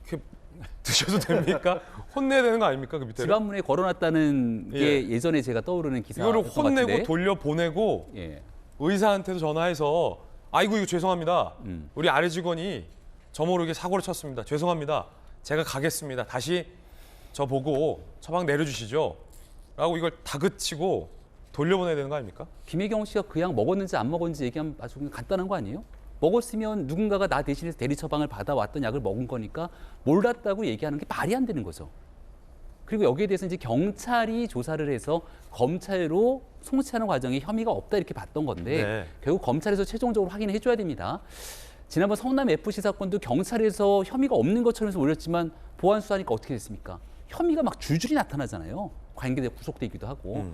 S1: 이렇게 드셔도 됩니까? 혼내야 되는 거 아닙니까? 그 밑에.
S3: 집 앞문에 걸어놨다는 게 예전에 제가 떠오르는 기사.
S1: 이거를 혼내고 돌려보내고
S3: 예.
S1: 의사한테도 전화해서 아이고 이거 죄송합니다. 우리 아래 직원이 저 모르게 사고를 쳤습니다. 죄송합니다. 제가 가겠습니다. 다시 저 보고 처방 내려주시죠. 라고 이걸 다그치고 돌려보내야 되는 거 아닙니까?
S3: 김혜경 씨가 그 약 먹었는지 안 먹었는지 얘기하면 아주 그냥 간단한 거 아니에요? 먹었으면 누군가가 나 대신해서 대리 처방을 받아왔던 약을 먹은 거니까 몰랐다고 얘기하는 게 말이 안 되는 거죠. 그리고 여기에 대해서 이제 경찰이 조사를 해서 검찰로 송치하는 과정에 혐의가 없다 이렇게 봤던 건데
S1: 네.
S3: 결국 검찰에서 최종적으로 확인해 줘야 됩니다. 지난번 성남 FC 사건도 경찰에서 혐의가 없는 것처럼 해서 올렸지만 보안 수사하니까 어떻게 됐습니까? 혐의가 막 줄줄이 나타나잖아요. 관계돼 구속되기도 하고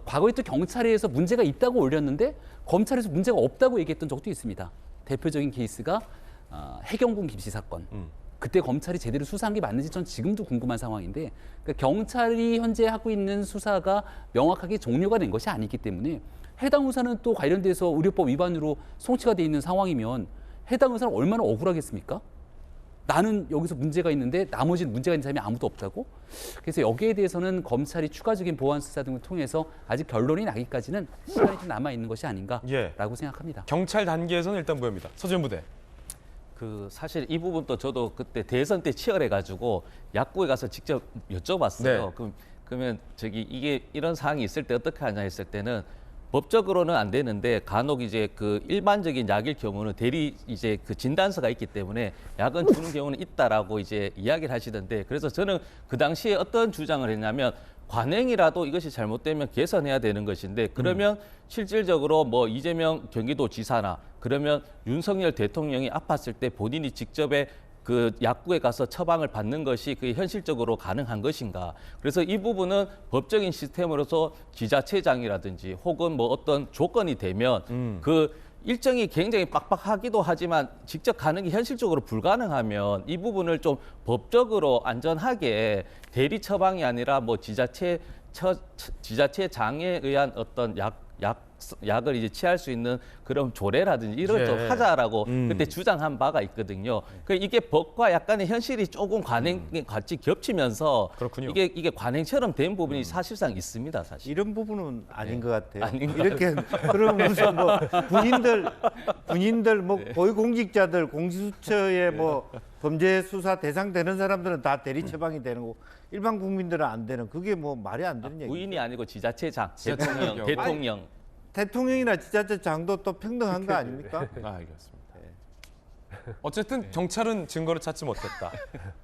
S3: 과거에 또 경찰에서 문제가 있다고 올렸는데 검찰에서 문제가 없다고 얘기했던 적도 있습니다. 대표적인 케이스가 해경군 김씨 사건. 그때 검찰이 제대로 수사한 게 맞는지 전 지금도 궁금한 상황인데 그러니까 경찰이 현재 하고 있는 수사가 명확하게 종료가 된 것이 아니기 때문에 해당 의사는 또 관련돼서 의료법 위반으로 송치가 돼 있는 상황이면 해당 의사는 얼마나 억울하겠습니까? 나는 여기서 문제가 있는데 나머지는 문제가 있는 사람이 아무도 없다고? 그래서 여기에 대해서는 검찰이 추가적인 보완 수사 등을 통해서 아직 결론이 나기까지는 시간이 좀 남아 있는 것이 아닌가라고 생각합니다.
S1: 경찰 단계에서는 일단 무혐의다. 서지현 부대.
S8: 사실 이 부분도 저도 그때 대선 때 치열해가지고 약국에 가서 직접 여쭤봤어요. 그러면 이게 이런 사항이 있을 때 어떻게 하냐 했을 때는 법적으로는 안 되는데 간혹 이제 그 일반적인 약일 경우는 대리 이제 그 진단서가 있기 때문에 약은 주는 경우는 있다라고 이제 이야기를 하시던데, 그래서 저는 그 당시에 어떤 주장을 했냐면 관행이라도 이것이 잘못되면 개선해야 되는 것인데, 그러면 실질적으로 뭐 이재명 경기도지사나 그러면 윤석열 대통령이 아팠을 때 본인이 직접에 그 약국에 가서 처방을 받는 것이 그게 현실적으로 가능한 것인가. 그래서 이 부분은 법적인 시스템으로서 지자체장이라든지 혹은 뭐 어떤 조건이 되면 그 일정이 굉장히 빡빡하기도 하지만 직접 가는 게 현실적으로 불가능하면 이 부분을 좀 법적으로 안전하게 대리 처방이 아니라 뭐 지자체장에 의한 어떤 약을 이제 취할 수 있는 그런 조례라든지 이런 좀 하자라고 그때 주장한 바가 있거든요. 이게 법과 약간의 현실이 조금 관행이 같이 겹치면서 이게 관행처럼 된 부분이 사실상 있습니다. 사실
S4: 이런 부분은 아닌 것 같아요.
S8: 아닌가요?
S4: 이렇게 그러면 무슨 뭐 군인들 뭐 고위공직자들 공수처에 뭐 범죄 수사 대상 되는 사람들은 다 대리 처방이 되는 거고 일반 국민들은 안 되는, 그게 뭐 말이 안 되는 얘기죠.
S8: 부인이 아니고 지자체장, 대통령.
S4: 대통령이나 지자체장도 또 평등한 거 아닙니까?
S1: 알겠습니다. 어쨌든 경찰은 증거를 찾지 못했다.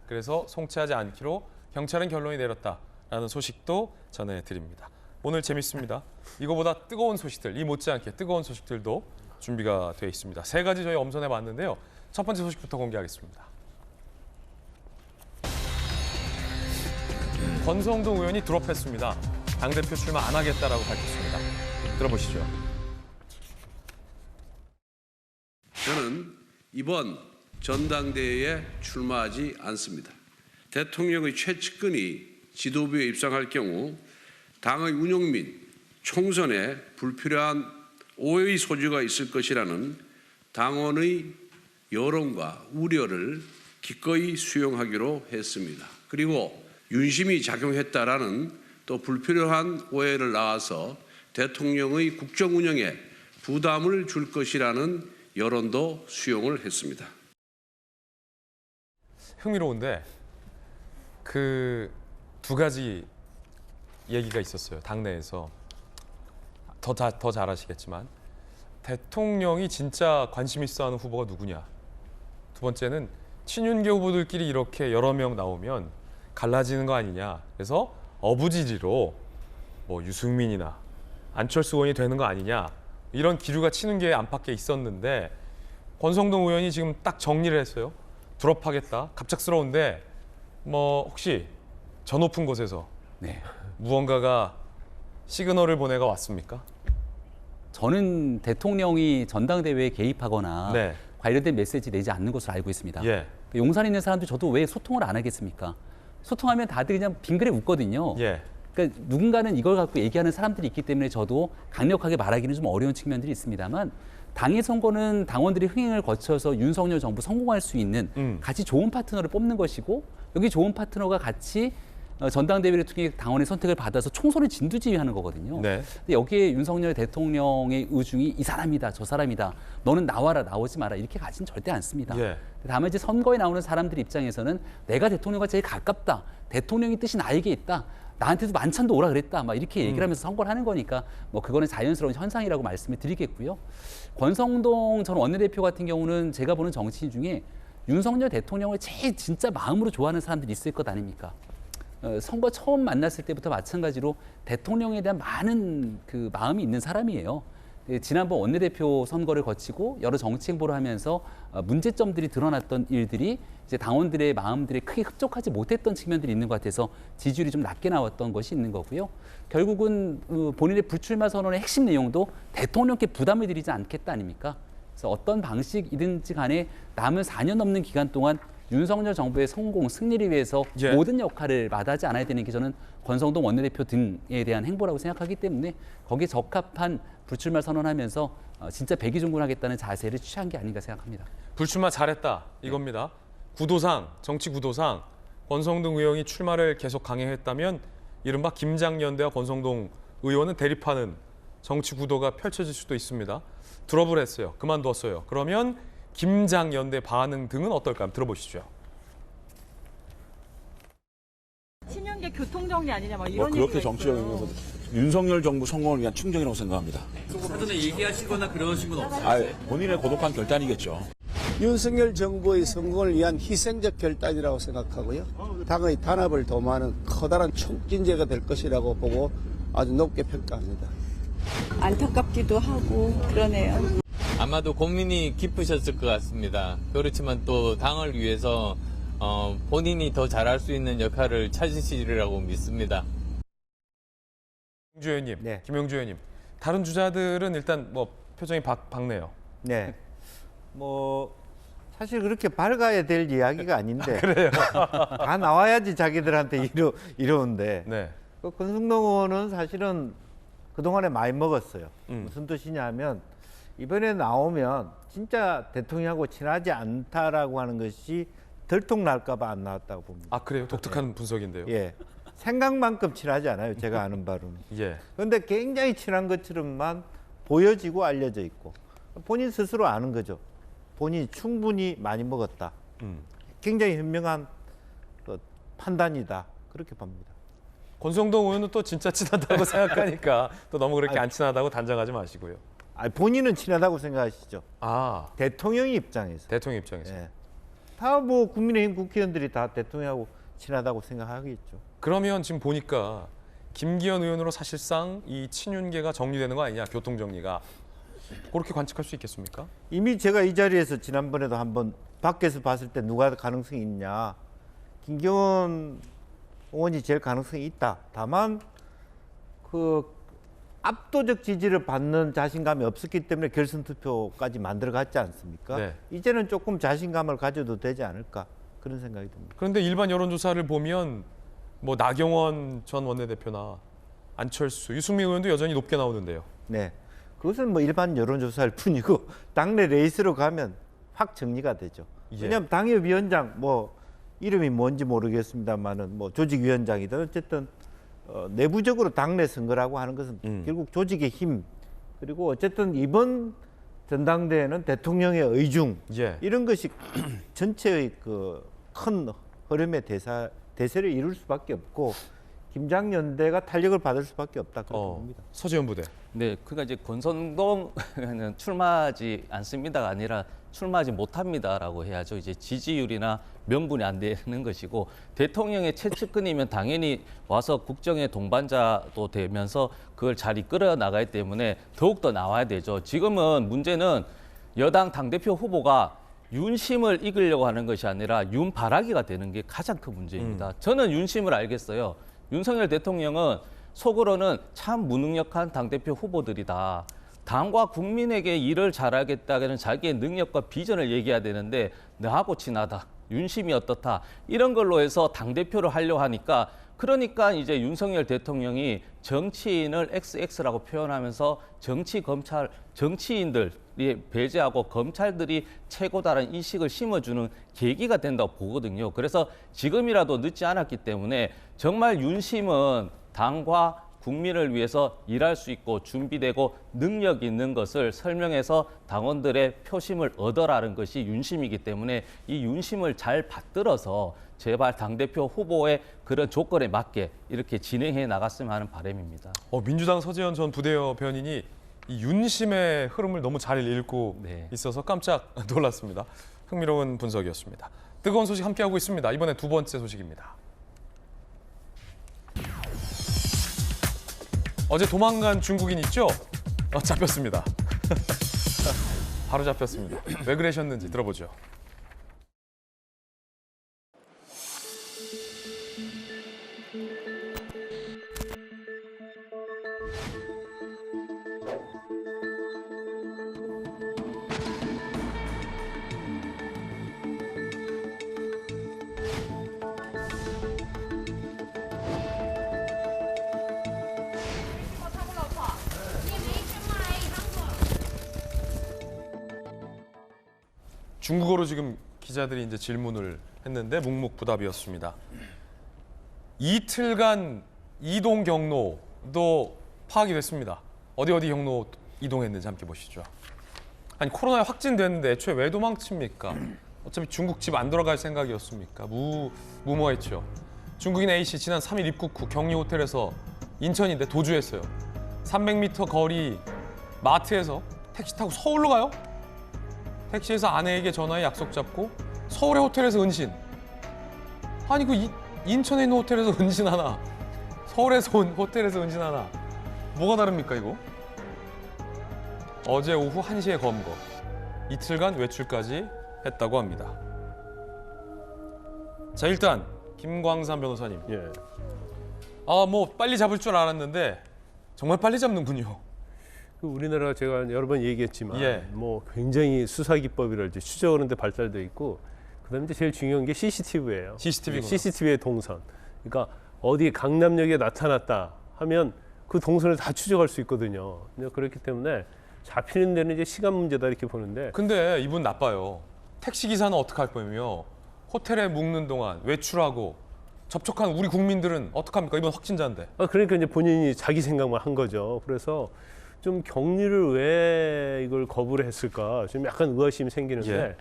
S1: 그래서 송치하지 않기로 경찰은 결론이 내렸다라는 소식도 전해드립니다. 오늘 재밌습니다. 이거보다 뜨거운 소식들, 이 못지않게 뜨거운 소식들도 준비가 되어 있습니다. 3가지 저희 엄선해 봤는데요. 첫 번째 소식부터 공개하겠습니다. 권성동 의원이 드롭했습니다. 당대표 출마 안 하겠다라고 밝혔습니다. 들어보시죠.
S13: 저는 이번 전당대회에 출마하지 않습니다. 대통령의 최측근이 지도부에 입성할 경우 당의 운영 및 총선에 불필요한 오해의 소지가 있을 것이라는 당원의 여론과 우려를 기꺼이 수용하기로 했습니다. 그리고 윤심이 작용했다라는 또 불필요한 오해를 낳아서 대통령의 국정 운영에 부담을 줄 것이라는 여론도 수용을 했습니다.
S1: 흥미로운데 그 2가지 얘기가 있었어요. 당내에서. 더 잘 아시겠지만 대통령이 진짜 관심 있어 하는 후보가 누구냐. 2번째는 친윤계 후보들끼리 이렇게 여러 명 나오면 갈라지는 거 아니냐. 그래서 어부지리로 뭐 유승민이나 안철수 의원이 되는 거 아니냐. 이런 기류가 친윤계의 안팎에 있었는데 권성동 의원이 지금 딱 정리를 했어요. 드롭하겠다. 갑작스러운데 뭐 혹시 저 높은 곳에서 무언가가 시그널을 보내가 왔습니까?
S3: 저는 대통령이 전당대회에 개입하거나 관련된 메시지 내지 않는 것으로 알고 있습니다. 용산에 있는 사람들 저도 왜 소통을 안 하겠습니까? 소통하면 다들 그냥 빙그레 웃거든요. 그러니까 누군가는 이걸 갖고 얘기하는 사람들이 있기 때문에 저도 강력하게 말하기는 좀 어려운 측면들이 있습니다만 당의 선거는 당원들이 흥행을 거쳐서 윤석열 정부 성공할 수 있는 같이 좋은 파트너를 뽑는 것이고 여기 좋은 파트너가 같이 전당대회를 통해 당원의 선택을 받아서 총선을 진두지휘하는 거거든요. 근데 여기에 윤석열 대통령의 의중이 이 사람이다, 저 사람이다, 너는 나와라, 나오지 마라 이렇게 가진 절대 않습니다. 다만 이제 선거에 나오는 사람들 입장에서는 내가 대통령과 제일 가깝다, 대통령의 뜻이 나에게 있다, 나한테도 만찬도 오라 그랬다, 막 이렇게 얘기를 하면서 선거를 하는 거니까 뭐 그거는 자연스러운 현상이라고 말씀을 드리겠고요. 권성동 전 원내대표 같은 경우는 제가 보는 정치인 중에 윤석열 대통령을 제일 진짜 마음으로 좋아하는 사람들이 있을 것 아닙니까? 선거 처음 만났을 때부터 마찬가지로 대통령에 대한 많은 그 마음이 있는 사람이에요. 지난번 원내대표 선거를 거치고 여러 정치 행보를 하면서 문제점들이 드러났던 일들이 이제 당원들의 마음들에 크게 흡족하지 못했던 측면들이 있는 것 같아서 지지율이 좀 낮게 나왔던 것이 있는 거고요. 결국은 본인의 불출마 선언의 핵심 내용도 대통령께 부담을 드리지 않겠다 아닙니까? 그래서 어떤 방식이든지 간에 남은 4년 넘는 기간 동안 윤석열 정부의 성공, 승리를 위해서 모든 역할을 마다하지 않아야 되는 게 저는 권성동 원내대표 등에 대한 행보라고 생각하기 때문에 거기에 적합한 불출마 선언하면서 진짜 백의종군하겠다는 자세를 취한 게 아닌가 생각합니다.
S1: 불출마 잘했다 이겁니다. 구도상, 정치 구도상 권성동 의원이 출마를 계속 강행했다면 이른바 김장연대와 권성동 의원은 대립하는 정치 구도가 펼쳐질 수도 있습니다. 드롭을 했어요. 그만뒀어요. 그러면 김장연대 반응 등은 어떨까 한번 들어보시죠.
S14: 친윤계 교통정리 아니냐 막 이런
S15: 그렇게
S14: 얘기가
S15: 정치적인
S14: 있어요.
S15: 것은 윤석열 정부 성공을 위한 충정이라고 생각합니다.
S16: 사전에 얘기하시거나 그러신 건 없어요?
S15: 본인의 고독한 결단이겠죠.
S17: 윤석열 정부의 성공을 위한 희생적 결단이라고 생각하고요. 당의 단합을 도모하는 커다란 촉진제가 될 것이라고 보고 아주 높게 평가합니다.
S14: 안타깝기도 하고 그러네요.
S16: 아마도 고민이 깊으셨을 것 같습니다. 그렇지만 또 당을 위해서 본인이 더 잘할 수 있는 역할을 찾으시리라고 믿습니다.
S1: 김용주 의원님,
S4: 네.
S1: 김용주 의원님, 다른 주자들은 일단 뭐 표정이 밝네요.
S4: 네. 뭐 사실 그렇게 밝아야 될 이야기가 아닌데
S1: 그래요.
S4: 다 나와야지 자기들한테 이러는데
S1: 네.
S4: 그 권성동 의원은 사실은 그동안에 많이 먹었어요. 무슨 뜻이냐 하면 이번에 나오면 진짜 대통령하고 친하지 않다라고 하는 것이 들통날까 봐 안 나왔다고 봅니다.
S1: 아 그래요? 독특한 분석인데요.
S4: 예. 생각만큼 친하지 않아요. 제가 아는 바로는.
S1: 예.
S4: 그런데 굉장히 친한 것처럼만 보여지고 알려져 있고 본인 스스로 아는 거죠. 본인이 충분히 많이 먹었다. 굉장히 현명한 판단이다. 그렇게 봅니다.
S1: 권성동 의원은 또 진짜 친하다고 생각하니까 또 너무 그렇게 안 친하다고 단정하지 마시고요.
S4: 본인은 친하다고 생각하시죠.
S1: 아,
S4: 대통령 입장에서.
S1: 대통령 입장에서.
S4: 예. 다 뭐 국민의힘 국회의원들이 다 대통령하고 친하다고 생각하겠죠.
S1: 그러면 지금 보니까 김기현 의원으로 사실상 이 친윤계가 정리되는 거 아니냐, 교통 정리가. 그렇게 관측할 수 있겠습니까?
S4: 이미 제가 이 자리에서 지난번에도 한번 밖에서 봤을 때 누가 가능성이 있냐. 김기현 의원이 제일 가능성이 있다. 다만 그 압도적 지지를 받는 자신감이 없었기 때문에 결선 투표까지 만들어갔지 않습니까?
S1: 네.
S4: 이제는 조금 자신감을 가져도 되지 않을까 그런 생각이 듭니다.
S1: 그런데 일반 여론조사를 보면 뭐 나경원 전 원내대표나 안철수, 유승민 의원도 여전히 높게 나오는데요.
S4: 네, 그것은 뭐 일반 여론조사일 뿐이고 당내 레이스로 가면 확 정리가 되죠.
S1: 예.
S4: 왜냐하면 당협위원장 뭐 이름이 뭔지 모르겠습니다만은 뭐 조직위원장이든 어쨌든 내부적으로 당내 선거라고 하는 것은 결국 조직의 힘 그리고 어쨌든 이번 전당대회는 대통령의 의중
S1: 예.
S4: 이런 것이 전체의 그 큰 흐름의 대세를 이룰 수밖에 없고 김장연대가 탄력을 받을 수밖에 없다 그렇게 봅니다.
S1: 서지현 부대.
S8: 네, 그러니까 이제 권성동은 출마하지 않습니다가 아니라 출마하지 못합니다라고 해야죠. 이제 지지율이나 명분이 안 되는 것이고 대통령의 최측근이면 당연히 와서 국정의 동반자도 되면서 그걸 잘 이끌어 나가기 때문에 더욱더 나와야 되죠. 지금은 문제는 여당 당대표 후보가 윤심을 이기려고 하는 것이 아니라 윤바라기가 되는 게 가장 큰 문제입니다. 저는 윤심을 알겠어요. 윤석열 대통령은 속으로는 참 무능력한 당대표 후보들이다. 당과 국민에게 일을 잘하겠다는 자기의 능력과 비전을 얘기해야 되는데 너하고 친하다. 윤심이 어떻다. 이런 걸로 해서 당대표를 하려고 하니까 그러니까 이제 윤석열 대통령이 정치인을 XX라고 표현하면서 정치인들이 배제하고 검찰들이 최고다라는 인식을 심어주는 계기가 된다고 보거든요. 그래서 지금이라도 늦지 않았기 때문에 정말 윤심은 당과 국민을 위해서 일할 수 있고 준비되고 능력 있는 것을 설명해서 당원들의 표심을 얻어라는 것이 윤심이기 때문에 이 윤심을 잘 받들어서 제발 당대표 후보의 그런 조건에 맞게 이렇게 진행해 나갔으면 하는 바람입니다.
S1: 민주당 서지현 전 부대변인이 이 윤심의 흐름을 너무 잘 읽고 있어서 깜짝 놀랐습니다. 흥미로운 분석이었습니다. 뜨거운 소식 함께하고 있습니다. 이번엔 두 번째 소식입니다. 어제 도망간 중국인 있죠? 잡혔습니다. 바로 잡혔습니다. 왜 그러셨는지 들어보죠. 중국어로 지금 기자들이 이제 질문을 했는데 묵묵부답이었습니다. 이틀간 이동 경로도 파악이 됐습니다. 어디 경로 이동했는지 함께 보시죠. 아니 코로나에 확진됐는데 애초에 왜 도망칩니까? 어차피 중국 집 안 돌아갈 생각이었습니까? 무모했죠. 중국인 A씨 지난 3일 입국 후 격리 호텔에서 인천인데 도주했어요. 300m 거리 마트에서 택시 타고 서울로 가요? 택시에서 아내에게 전화해 약속 잡고 서울의 호텔에서 은신. 아니 그 인천에 있는 호텔에서 은신 하나, 서울에서 온 호텔에서 은신 하나. 뭐가 다릅니까 이거? 어제 오후 1시에 검거. 이틀간 외출까지 했다고 합니다. 자 일단 김광삼 변호사님. 뭐 빨리 잡을 줄 알았는데 정말 빨리 잡는군요.
S7: 우리나라가 제가 여러 번 얘기했지만 뭐 굉장히 수사 기법이랄지 추적하는 데 발달돼 있고 그다음에 이제 제일 중요한 게 CCTV예요. CCTV의 동선. 그러니까 어디 강남역에 나타났다 하면 그 동선을 다 추적할 수 있거든요. 그렇기 때문에 잡히는 데는 이제 시간 문제다 이렇게 보는데.
S1: 근데 이분 나빠요. 택시 기사는 어떡할 거며 호텔에 묵는 동안 외출하고 접촉한 우리 국민들은 어떡합니까? 이번 확진자인데.
S7: 그러니까 이제 본인이 자기 생각만 한 거죠. 그래서 좀 격리를 왜 이걸 거부를 했을까 좀 약간 의아심이 생기는데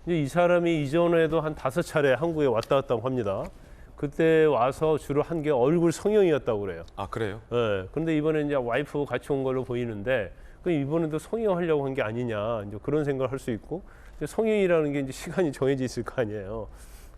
S7: 이제 이 사람이 이전에도 한 5차례 한국에 왔다 갔다고 합니다. 그때 와서 주로 한 게 얼굴 성형이었다고 그래요.
S1: 아 그래요?
S7: 네. 그런데 이번에 이제 와이프 같이 온 걸로 보이는데 이번에도 성형하려고 한 게 아니냐 이제 그런 생각을 할 수 있고 성형이라는 게 이제 시간이 정해져 있을 거 아니에요.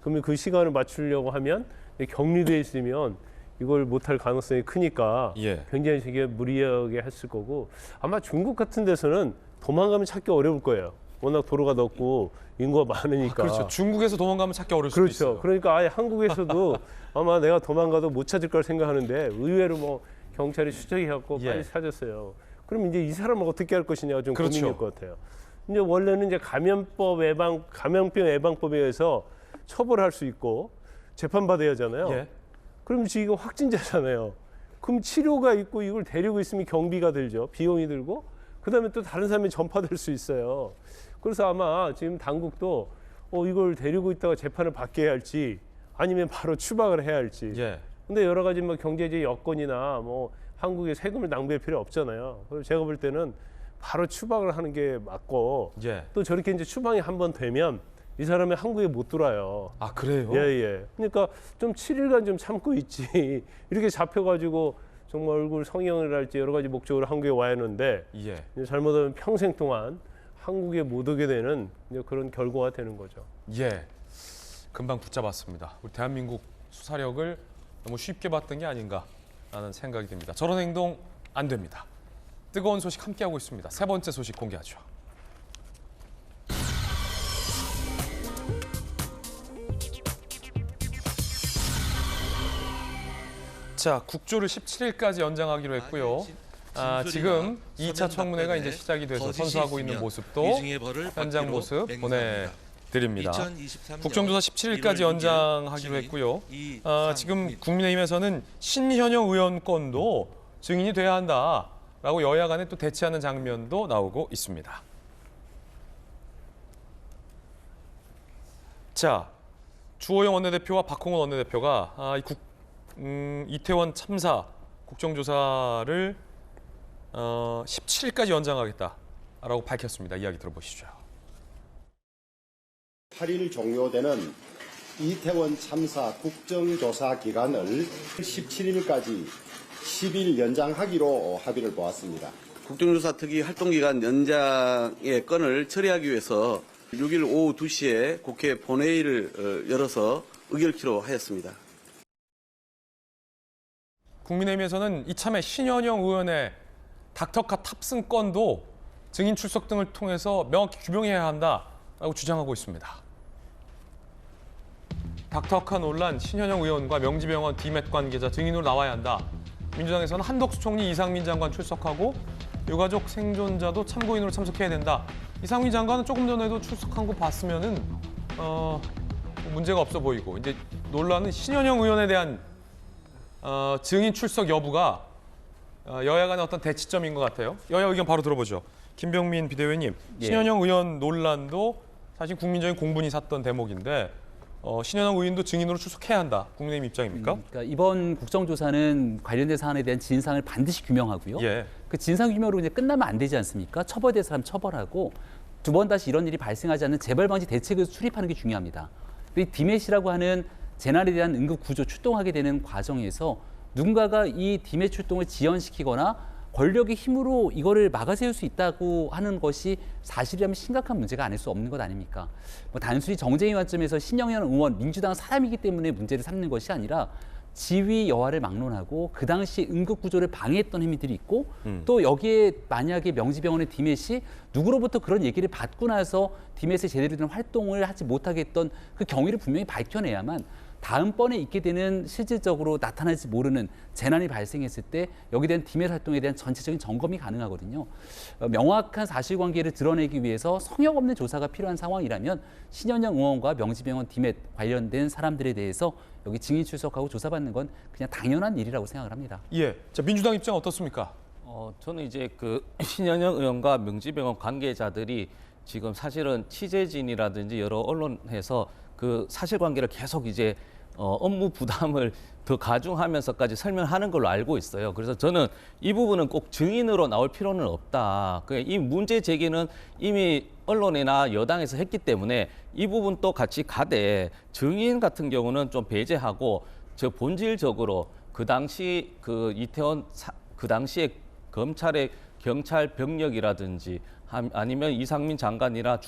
S7: 그러면 그 시간을 맞추려고 하면 격리돼 있으면 이걸 못할 가능성이 크니까 굉장히 되게 무리하게 했을 거고 아마 중국 같은 데서는 도망가면 찾기 어려울 거예요. 워낙 도로가 넓고 인구가 많으니까.
S1: 그렇죠. 중국에서 도망가면 찾기 어려울 수도 있어요.
S7: 그러니까 아예 한국에서도 아마 내가 도망가도 못 찾을 걸 생각하는데 의외로 뭐 경찰이 추적해갖고 빨리 찾았어요. 그럼 이제 이 사람을 어떻게 할 것이냐가 좀 고민일 것 같아요. 이제 원래는 이제 감염병 예방법에 의해서 처벌할 수 있고 재판받아야 하잖아요. 그럼 지금 이거 확진자잖아요. 그럼 치료가 있고 이걸 데리고 있으면 경비가 들죠. 비용이 들고 그다음에 또 다른 사람이 전파될 수 있어요. 그래서 아마 지금 당국도 이걸 데리고 있다가 재판을 받게 해야 할지 아니면 바로 추방을 해야 할지. 근데 여러 가지 뭐 경제적 여건이나 뭐 한국에 세금을 낭비할 필요 없잖아요. 그래서 제가 볼 때는 바로 추방을 하는 게 맞고 또 저렇게 이제 추방이 한번 되면 이 사람이 한국에 못 들어와요.
S1: 아 그래요?
S7: 그러니까 좀 7일간 좀 참고 있지. 이렇게 잡혀가지고 정말 얼굴 성형을 할지 여러 가지 목적으로 한국에 와야 하는데 잘못하면 평생 동안 한국에 못 오게 되는 그런 결과가 되는 거죠.
S1: 금방 붙잡았습니다. 우리 대한민국 수사력을 너무 쉽게 봤던 게 아닌가라는 생각이 듭니다. 저런 행동 안 됩니다. 뜨거운 소식 함께하고 있습니다. 세 번째 소식 공개하죠. 자, 국조를 17일까지 연장하기로 했고요. 지금 2차 청문회가 이제 시작이 돼서 선수하고 있는 모습도 현장 모습 보내드립니다. 국정조사 17일까지 연장하기로 했고요. 지금 국민의힘에서는 신현영 의원 건도 증인이 돼야 한다라고 여야 간에 또 대치하는 장면도 나오고 있습니다. 자, 주호영 원내대표와 박홍원 원내대표가 이태원 참사 국정조사를 17일까지 연장하겠다라고 밝혔습니다. 이야기 들어보시죠.
S18: 8일 종료되는 이태원 참사 국정조사 기간을 17일까지 10일 연장하기로 합의를 보았습니다.
S19: 국정조사 특위 활동기간 연장의 건을 처리하기 위해서 6일 오후 2시에 국회 본회의를 열어서 의결키로 하였습니다.
S1: 국민의힘에서는 이참에 신현영 의원의 닥터카 탑승 건도 증인 출석 등을 통해서 명확히 규명해야 한다라고 주장하고 있습니다. 닥터카 논란, 신현영 의원과 명지병원 디맷 관계자 증인으로 나와야 한다. 민주당에서는 한덕수 총리, 이상민 장관 출석하고 유가족 생존자도 참고인으로 참석해야 된다. 이상민 장관은 조금 전에도 출석한 거 봤으면은 문제가 없어 보이고 이제 논란은 신현영 의원에 대한 증인 출석 여부가 여야 간의 어떤 대치점인 것 같아요. 여야 의견 바로 들어보죠. 김병민 비대위원님, 신현영 의원 논란도 사실 국민적인 공분이 샀던 대목인데 신현영 의원도 증인으로 출석해야 한다. 국민의힘 입장입니까?
S3: 그러니까 이번 국정조사는 관련된 사안에 대한 진상을 반드시 규명하고요.
S1: 예.
S3: 그 진상 규명으로 이제 끝나면 안 되지 않습니까? 처벌될 사람 처벌하고 두 번 다시 이런 일이 발생하지 않는 재발 방지 대책을 수립하는 게 중요합니다. 이 디맷이라고 하는 재난에 대한 응급 구조 출동하게 되는 과정에서 누군가가 이 디맷 출동을 지연시키거나 권력의 힘으로 이거를 막아세울 수 있다고 하는 것이 사실이라면 심각한 문제가 아닐 수 없는 것 아닙니까? 뭐 단순히 정쟁의 관점에서 신영현 의원, 민주당 사람이기 때문에 문제를 삼는 것이 아니라 지위 여하를 막론하고 그 당시 응급 구조를 방해했던 행위들이 있고 또 여기에 만약에 명지병원의 디맷이 누구로부터 그런 얘기를 받고 나서 디맷에 제대로 된 활동을 하지 못하게 했던 그 경위를 분명히 밝혀내야만 다음번에 있게 되는 실질적으로 나타날지 모르는 재난이 발생했을 때 여기에 대한 디맷 활동에 대한 전체적인 점검이 가능하거든요. 명확한 사실관계를 드러내기 위해서 성역 없는 조사가 필요한 상황이라면 신현영 의원과 명지병원 디맷 관련된 사람들에 대해서 여기 증인 출석하고 조사받는 건 그냥 당연한 일이라고 생각을 합니다.
S1: 예, 자 민주당 입장 어떻습니까?
S8: 저는 이제 그 신현영 의원과 명지병원 관계자들이 지금 사실은 취재진이라든지 여러 언론에서 그 사실관계를 계속 이제 업무 부담을 더 가중하면서까지 설명하는 걸로 알고 있어요. 그래서 저는 이 부분은 꼭 증인으로 나올 필요는 없다. 이 문제 제기는 이미 언론이나 여당에서 했기 때문에 이 부분도 같이 가되 증인 같은 경우는 좀 배제하고 저 본질적으로 그 당시 그 이태원 그 당시에 검찰의 경찰 병력이라든지 아니면 이상민 장관이나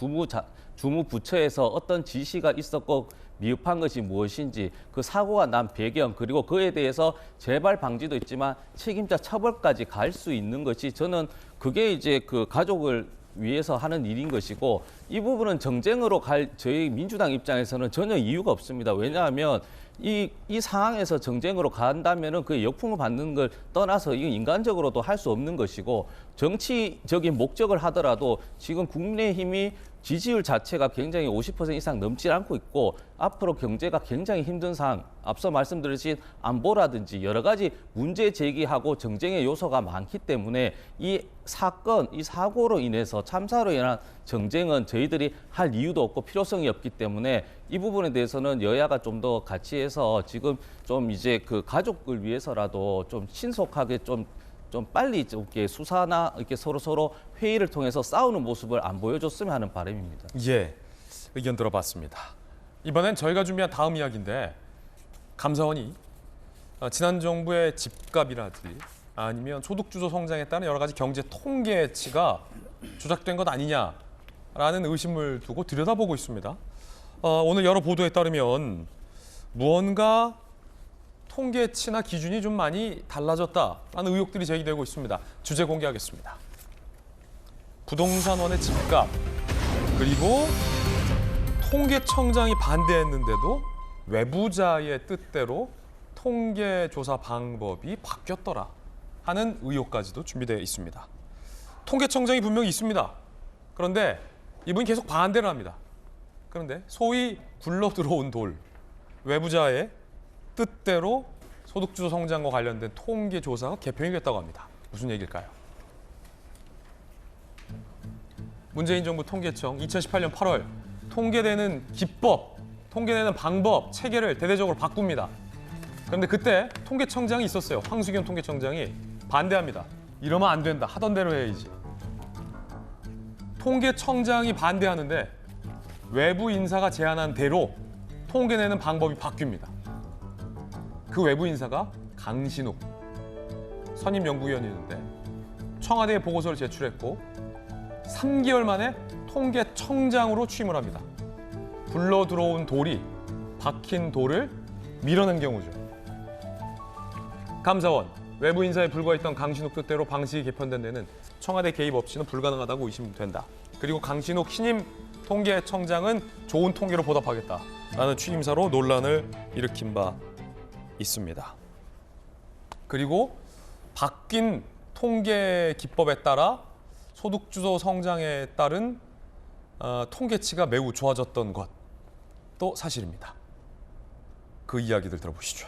S8: 주무부처에서 어떤 지시가 있었고 미흡한 것이 무엇인지 그 사고가 난 배경 그리고 그에 대해서 재발 방지도 있지만 책임자 처벌까지 갈 수 있는 것이 저는 그게 이제 그 가족을 위해서 하는 일인 것이고 이 부분은 정쟁으로 갈 저희 민주당 입장에서는 전혀 이유가 없습니다. 왜냐하면 이 상황에서 정쟁으로 간다면은 그 역풍을 받는 걸 떠나서 이건 인간적으로도 할 수 없는 것이고 정치적인 목적을 하더라도 지금 국민의힘이 지지율 자체가 굉장히 50% 이상 넘지 않고 있고 앞으로 경제가 굉장히 힘든 상황, 앞서 말씀드린 안보라든지 여러 가지 문제 제기하고 정쟁의 요소가 많기 때문에 이 사건, 이 사고로 인해서 참사로 인한 정쟁은 저희들이 할 이유도 없고 필요성이 없기 때문에 이 부분에 대해서는 여야가 좀 더 같이 해서 지금 좀 이제 그 가족을 위해서라도 좀 신속하게 좀 빨리 이렇게 수사나 이렇게 서로 회의를 통해서 싸우는 모습을 안 보여줬으면 하는 바람입니다.
S1: 예, 의견 들어봤습니다. 이번엔 저희가 준비한 다음 이야기인데 감사원이 지난 정부의 집값이라든지 아니면 소득주도 성장에 따른 여러 가지 경제 통계치가 조작된 것 아니냐라는 의심을 두고 들여다보고 있습니다. 오늘 여러 보도에 따르면 무언가 통계치나 기준이 좀 많이 달라졌다라는 의혹들이 제기되고 있습니다. 주제 공개하겠습니다. 부동산원의 집값 그리고 통계청장이 반대했는데도 외부자의 뜻대로 통계조사 방법이 바뀌었더라 하는 의혹까지도 준비되어 있습니다. 통계청장이 분명히 있습니다. 그런데 이분이 계속 반대를 합니다. 그런데 소위 굴러들어온 돌, 외부자의 뜻대로 소득주도 성장과 관련된 통계조사가 개편이 됐다고 합니다. 무슨 얘기일까요? 문재인 정부 통계청 2018년 8월 통계되는 기법, 통계내는 방법, 체계를 대대적으로 바꿉니다. 그런데 그때 통계청장이 있었어요. 황수경 통계청장이 반대합니다. 이러면 안 된다. 하던 대로 해야지. 통계청장이 반대하는데 외부 인사가 제안한 대로 통계내는 방법이 바뀝니다. 그 외부 인사가 강신욱 선임 연구위원이었는데 청와대에 보고서를 제출했고 3개월 만에 통계청장으로 취임을 합니다. 굴러 들어온 돌이 박힌 돌을 밀어낸 경우죠. 감사원, 외부 인사에 불과했던 강신욱 뜻대로 방식이 개편된 데는 청와대 개입 없이는 불가능하다고 의심된다. 그리고 강신욱 신임 통계청장은 좋은 통계로 보답하겠다라는 취임사로 논란을 일으킨 바 있습니다. 그리고 바뀐 통계 기법에 따라 소득주도 성장에 따른 통계치가 매우 좋아졌던 것도 사실입니다. 그 이야기들 들어보시죠.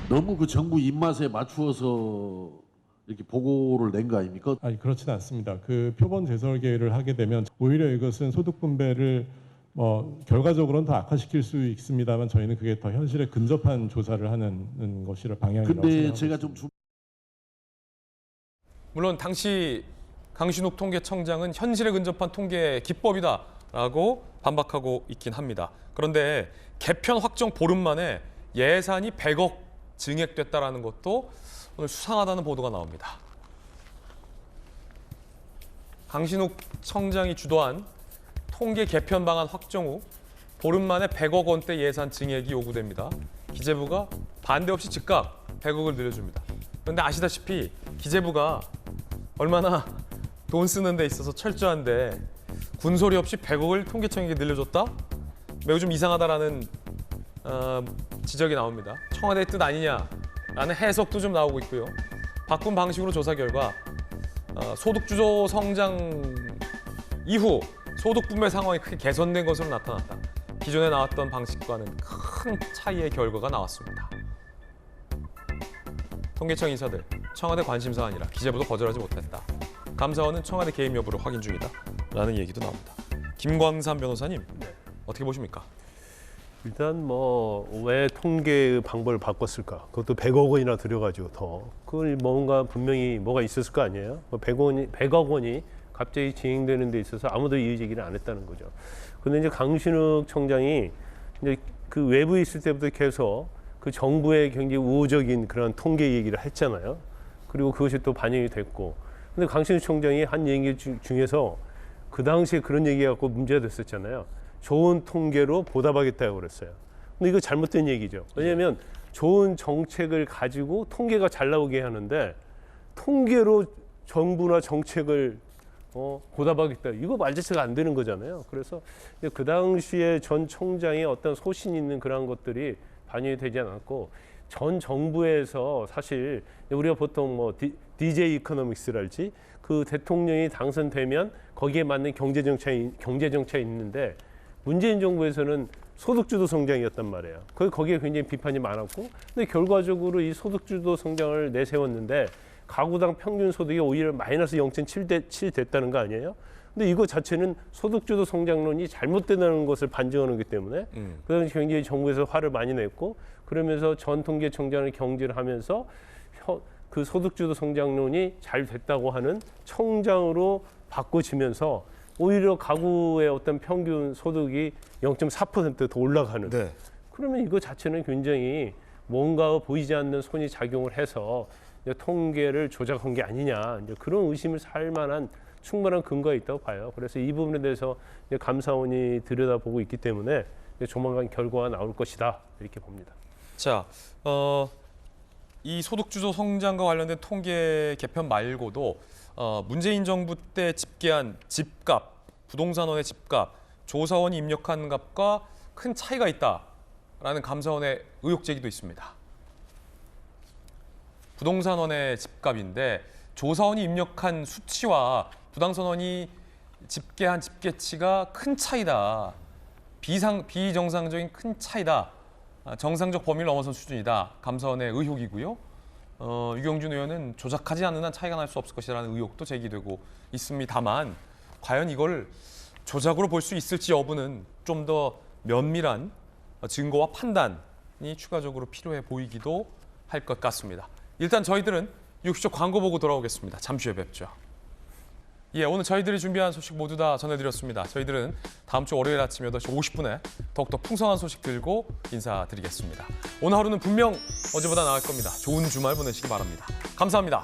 S20: 너무 그 정부 입맛에 맞추어서 이렇게 보고를 낸 거 아닙니까?
S21: 아니 그렇지는 않습니다. 그 표본 재설계를 하게 되면 오히려 이것은 소득 분배를 결과적으로는 더 악화시킬 수 있습니다만 저희는 그게 더 현실에 근접한 조사를 하는 것이라 방향이라고
S20: 근데
S21: 생각하고
S20: 제가
S21: 있습니다.
S20: 좀
S1: 물론 당시 강신욱 통계청장은 현실에 근접한 통계 기법이다라고 반박하고 있긴 합니다. 그런데 개편 확정 보름 만에 예산이 100억 증액됐다라는 것도 오늘 수상하다는 보도가 나옵니다. 강신욱 청장이 주도한 통계 개편 방안 확정 후 보름 만에 100억 원대 예산 증액이 요구됩니다. 기재부가 반대 없이 즉각 100억을 늘려줍니다. 그런데 아시다시피 기재부가 얼마나 돈 쓰는 데 있어서 철저한데 군소리 없이 100억을 통계청에게 늘려줬다? 매우 좀 이상하다라는 지적이 나옵니다. 청와대의 뜻 아니냐라는 해석도 좀 나오고 있고요. 바꾼 방식으로 조사 결과 소득주도 성장 이후 소득 분배 상황이 크게 개선된 것으로 나타났다. 기존에 나왔던 방식과는 큰 차이의 결과가 나왔습니다. 통계청 인사들, 청와대 관심사가 아니라 기재부도 거절하지 못했다. 감사원은 청와대 개입 여부를 확인 중이다. 라는 얘기도 나옵니다. 김광삼 변호사님, 어떻게 보십니까?
S7: 일단 왜 통계 방법을 바꿨을까? 그것도 100억 원이나 들여가지고 그걸 뭔가 분명히 뭐가 있었을 거 아니에요? 100억 원이 갑자기 진행되는 데 있어서 아무도 이의 제기를 안 했다는 거죠. 그런데 이제 강신욱 청장이 이제 그 외부에 있을 때부터 계속 그 정부의 굉장히 우호적인 그런 통계 얘기를 했잖아요. 그리고 그것이 또 반영이 됐고. 근데 강신욱 청장이 한 얘기 중에서 그 당시에 그런 얘기가 문제가 됐었잖아요. 좋은 통계로 보답하겠다고 그랬어요. 근데 이거 잘못된 얘기죠. 왜냐하면 좋은 정책을 가지고 통계가 잘 나오게 하는데 통계로 정부나 정책을 보답하겠다. 이거 말 자체가 안 되는 거잖아요. 그래서 그 당시에 전 총장의 어떤 소신 있는 그런 것들이 반영이 되지 않았고 전 정부에서 사실 우리가 보통 DJ 이코노믹스랄지 그 대통령이 당선되면 거기에 맞는 경제 정책이 있는데 문재인 정부에서는 소득주도 성장이었단 말이에요. 거기에 굉장히 비판이 많았고 근데 결과적으로 이 소득주도 성장을 내세웠는데 가구당 평균 소득이 오히려 마이너스 0.7 됐다는 거 아니에요? 근데 이거 자체는 소득주도 성장론이 잘못되다는 것을 반증하는 거기 때문에 그 당시 굉장히 정부에서 화를 많이 냈고 그러면서 전 통계청장을 경질을 하면서 그 소득주도 성장론이 잘 됐다고 하는 청장으로 바꿔지면서 오히려 가구의 어떤 평균 소득이 0.4% 더 올라가는.
S1: 네.
S7: 그러면 이거 자체는 굉장히 뭔가 보이지 않는 손이 작용을 해서 통계를 조작한 게 아니냐 이제 그런 의심을 살 만한 충분한 근거가 있다고 봐요. 그래서 이 부분에 대해서 감사원이 들여다보고 있기 때문에 조만간 결과가 나올 것이다 이렇게 봅니다.
S1: 자, 이 소득주도 성장과 관련된 통계 개편 말고도 문재인 정부 때 집계한 집값, 부동산원의 집값, 조사원이 입력한 값과 큰 차이가 있다라는 감사원의 의혹 제기도 있습니다. 부동산원의 집값인데 조사원이 입력한 수치와 부동산원이 집계한 집계치가 큰 차이다. 비정상적인 큰 차이다. 정상적 범위를 넘어선 수준이다. 감사원의 의혹이고요. 유경준 의원은 조작하지 않는 한 차이가 날 수 없을 것이라는 의혹도 제기되고 있습니다만 과연 이걸 조작으로 볼 수 있을지 여부는 좀 더 면밀한 증거와 판단이 추가적으로 필요해 보이기도 할 것 같습니다. 일단 저희들은 60초 광고 보고 돌아오겠습니다. 잠시 후에 뵙죠. 예, 오늘 저희들이 준비한 소식 모두 다 전해드렸습니다. 저희들은 다음 주 월요일 아침 8시 50분에 더욱더 풍성한 소식 들고 인사드리겠습니다. 오늘 하루는 분명 어제보다 나을 겁니다. 좋은 주말 보내시기 바랍니다. 감사합니다.